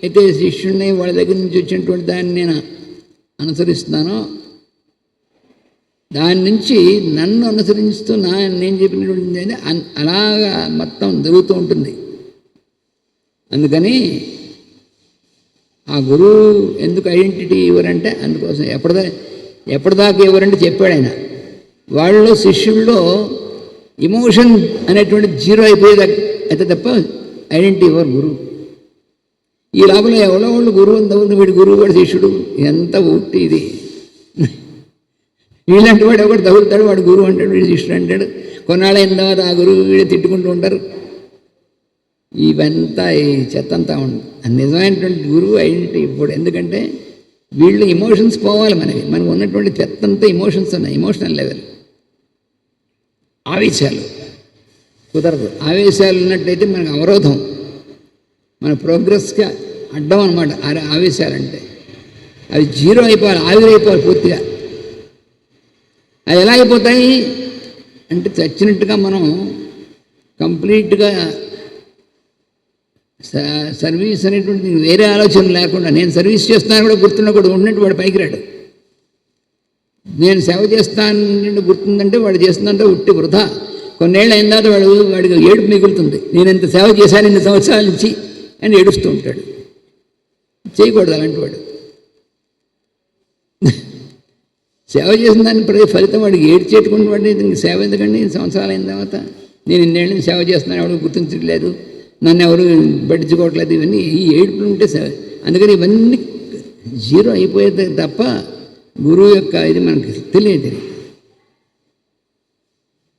అయితే శిష్యుడిని వాళ్ళ దగ్గర నుంచి వచ్చినటువంటి దాన్ని నేను అనుసరిస్తున్నానో దాని నుంచి నన్ను అనుసరిస్తూ నేను చెప్పినటువంటి అలాగా మొత్తం జరుగుతూ ఉంటుంది. అందుకని ఆ గురువు ఎందుకు ఐడెంటిటీ ఇవ్వరంటే అందుకోసం ఎప్పటిదాకా ఇవ్వరంటే చెప్పాడు ఆయన. వాళ్ళలో శిష్యుల్లో ఇమోషన్ అనేటువంటి జీరో అయిపోయేది అయితే తప్ప ఐడెంటిటీ ఇవ్వరు గురువు. ఈ లోపల ఎవరో వాళ్ళు గురువు అంతవరకు వీడి గురువు వాడు శిష్యుడు ఎంత ఉట్టి ఇది. వీళ్ళంటి వాడు ఎవరు తగులుతాడు, వాడు గురువు అంటాడు, వీడు శిష్యుడు అంటాడు. కొన్నాళ్ళైన తర్వాత ఆ గురువు వీడు తిట్టుకుంటూ ఉంటారు. ఇవంతా ఈ చెత్తంతా ఉంది. నిజమైనటువంటి గురువు ఐడెంటిటీ ఇప్పుడు. ఎందుకంటే వీళ్ళు ఇమోషన్స్ పోవాలి. మనకు ఉన్నటువంటి చెత్తంతా ఇమోషన్స్ ఉన్నాయి. ఎమోషనల్ లెవెల్ ఆవేశాలు కుదరదు. ఆవేశాలు ఉన్నట్టయితే మనకు అవరోధం, మన ప్రోగ్రెస్గా అడ్డం అనమాట. ఆవేశాలంటే అవి జీరో అయిపోవాలి, ఆవిరైపోవాలి పూర్తిగా. అవి ఎలా అయిపోతాయి అంటే చచ్చినట్టుగా మనం కంప్లీట్గా సర్వీస్ అనేటువంటి వేరే ఆలోచన లేకుండా నేను సర్వీస్ చేస్తాను కూడా గుర్తున్నప్పుడు ఉన్నట్టు వాడు పైకి రాడు. నేను సేవ చేస్తాను గుర్తుందంటే వాడు చేస్తుందంటే ఉట్టి వృధా. కొన్నేళ్ళు అయిన తర్వాత వాడికి ఏడుపు మిగులుతుంది. నేను ఎంత సేవ చేశాను ఇన్ని సంవత్సరాల నుంచి అని ఏడుస్తూ ఉంటాడు. చేయకూడదు అలాంటి వాడు. సేవ చేసిన దాని ఫలితం వాడికి ఏడ్చేట్టుకుని వాడిని ఇంక సేవ ఎందుకండి సంవత్సరాలు అయిన తర్వాత నేను ఇన్నేళ్ళని సేవ చేస్తున్నాను, ఎవరు గుర్తించట్లేదు, నన్ను ఎవరు పట్టించుకోవట్లేదు, ఇవన్నీ ఈ ఏడుపులు ఉంటే సేవ. అందుకని ఇవన్నీ జీరో అయిపోయేది తప్ప గురువు యొక్క ఇది మనకి తెలియదు.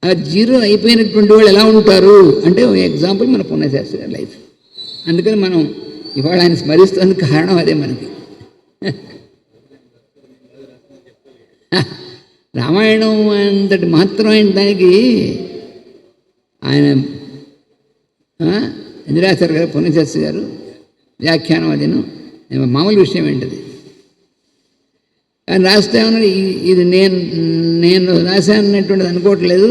ఆ జీరో అయిపోయినటువంటి వాళ్ళు ఎలా ఉంటారు అంటే ఎగ్జాంపుల్ మన పుణ్యశాస్త్రి గారి లైఫ్. అందుకని మనం ఇవాళ ఆయన స్మరిస్తున్నందుకు కారణం అదే మనకి. రామాయణం అంతటి మహత్తరమైన దానికి ఆయన ఇందిరాచార్య గారు పుణ్యశాస్త్రి గారు వ్యాఖ్యానం అదిను మామూలు విషయం ఏంటిది. ఆయన రాస్తే ఏమన్నా ఇది నేను రాశానన్నటువంటిది అనుకోవట్లేదు,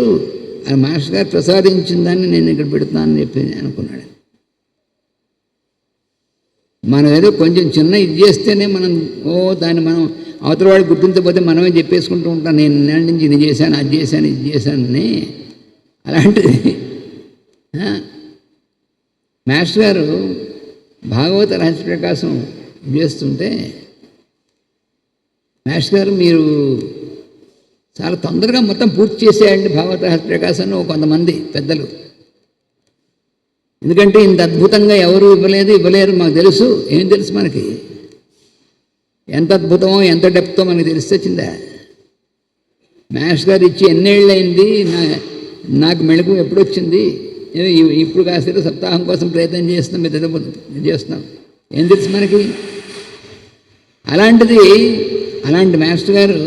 ఆ మాస్టర్ గారు ప్రసాదించిన దాన్ని నేను ఇక్కడ పెడుతున్నానని చెప్పి అనుకున్నాడు. మనం ఏదో కొంచెం చిన్న ఇది చేస్తేనే మనం దాన్ని మనం అవతల వాడు గుర్తించకపోతే మనమే చెప్పేసుకుంటూ ఉంటాం, నేను నేల నుంచి ఇది చేశాను, అది చేశాను, ఇది చేశానని. అలాంటిది మాస్టర్ గారు భాగవత రహస్య ప్రకాశం చేస్తుంటే మాస్టర్ గారు మీరు చాలా తొందరగా మొత్తం పూర్తి చేసేయండి భాగవత రహస్య ప్రకాశాన్ని కొంతమంది పెద్దలు. ఎందుకంటే ఇంత అద్భుతంగా ఎవరు ఇవ్వలేరు మాకు తెలుసు. ఏం తెలుసు మనకి? ఎంత అద్భుతమో ఎంత డెప్తో మనకి తెలిస్తే వచ్చిందా? మాస్టర్ గారు ఇచ్చి ఎన్నేళ్ళు అయింది, నాకు మెళుకు ఎప్పుడు వచ్చింది, ఇప్పుడు కాస్త సప్తాహం కోసం ప్రయత్నం చేస్తున్నాం, మీరు చేస్తున్నాం, ఏం తెలుసు మనకి? అలాంటి మాస్టర్ గారు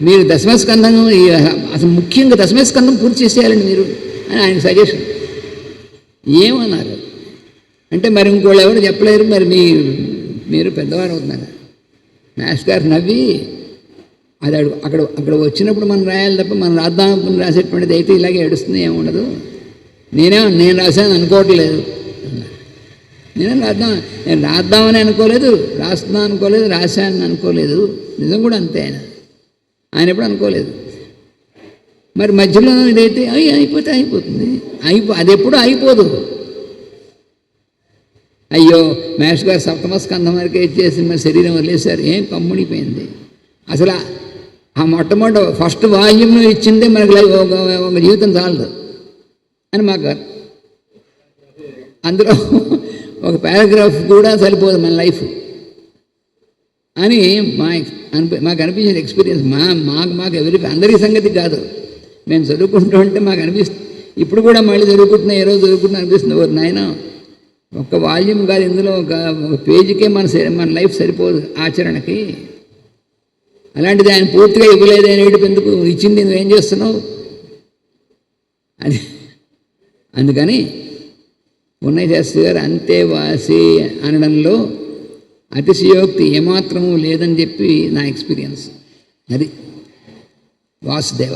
మీరు దశమస్కందం అసలు ముఖ్యంగా దశమస్కందం పూర్తి చేసేయాలండి మీరు అని ఆయన సజెషన్. ఏమన్నారు అంటే మరి ఇంకోళ్ళు ఎవరు చెప్పలేరు, మరి మీరు పెద్దవారు అవుతున్నారు. మాస్టర్ గారు నవ్వి అది అక్కడ వచ్చినప్పుడు మనం రాయాలి తప్ప మనం రాద్దామని రాసేటువంటిది అయితే ఇలాగే ఏడుస్తుంది, ఏముండదు, నేను రాశాను అనుకోవట్లేదు అన్నారు. నేను రాద్దామని అనుకోలేదు, రాస్తున్నా అనుకోలేదు, రాశాను అనుకోలేదు. నిజం కూడా అంతే. ఆయన ఎప్పుడు అనుకోలేదు. మరి మధ్యలో ఇదైతే అయిపోతుంది. అది ఎప్పుడూ అయిపోదు. అయ్యో మేష్ గారు సప్తమ స్కంధం వరకే ఇచ్చేసి మరి శరీరం వదిలేశారు, ఏం కమ్ముడిపోయింది. అసలు ఆ మొట్టమొదటి ఫస్ట్ వాల్యూమ్ ఇచ్చిందే మనకి ఒక జీవితం చాలదు అని మాకు అందులో ఒక పారాగ్రాఫ్ కూడా సరిపోదు మన లైఫ్ అని మాకు అనిపించిన ఎక్స్పీరియన్స్. మాకు అందరి సంగతి కాదు, మేము చదువుకుంటూ ఉంటే మాకు అనిపిస్తుంది. ఇప్పుడు కూడా మళ్ళీ చదువుకుంటున్నా, ఏ రోజు చదువుకుంటున్నా అనిపిస్తుంది, ఓ నాయన ఒక్క వాల్యూమ్ కాదు, ఇందులో ఒక పేజీకే మన లైఫ్ సరిపోదు ఆచరణకి. అలాంటిది ఆయన పూర్తిగా ఇవ్వలేదు, ఆయన ఏడుపు ఎందుకు, ఇచ్చింది నువ్వేం చేస్తున్నావు అది. అందుకని ఉన్నయ శాస్త్రి గారు అంతేవాసి అనడంలో అతిశయోక్తి ఏమాత్రము లేదని చెప్పి నా ఎక్స్పీరియన్స్. అది వాసుదేవ.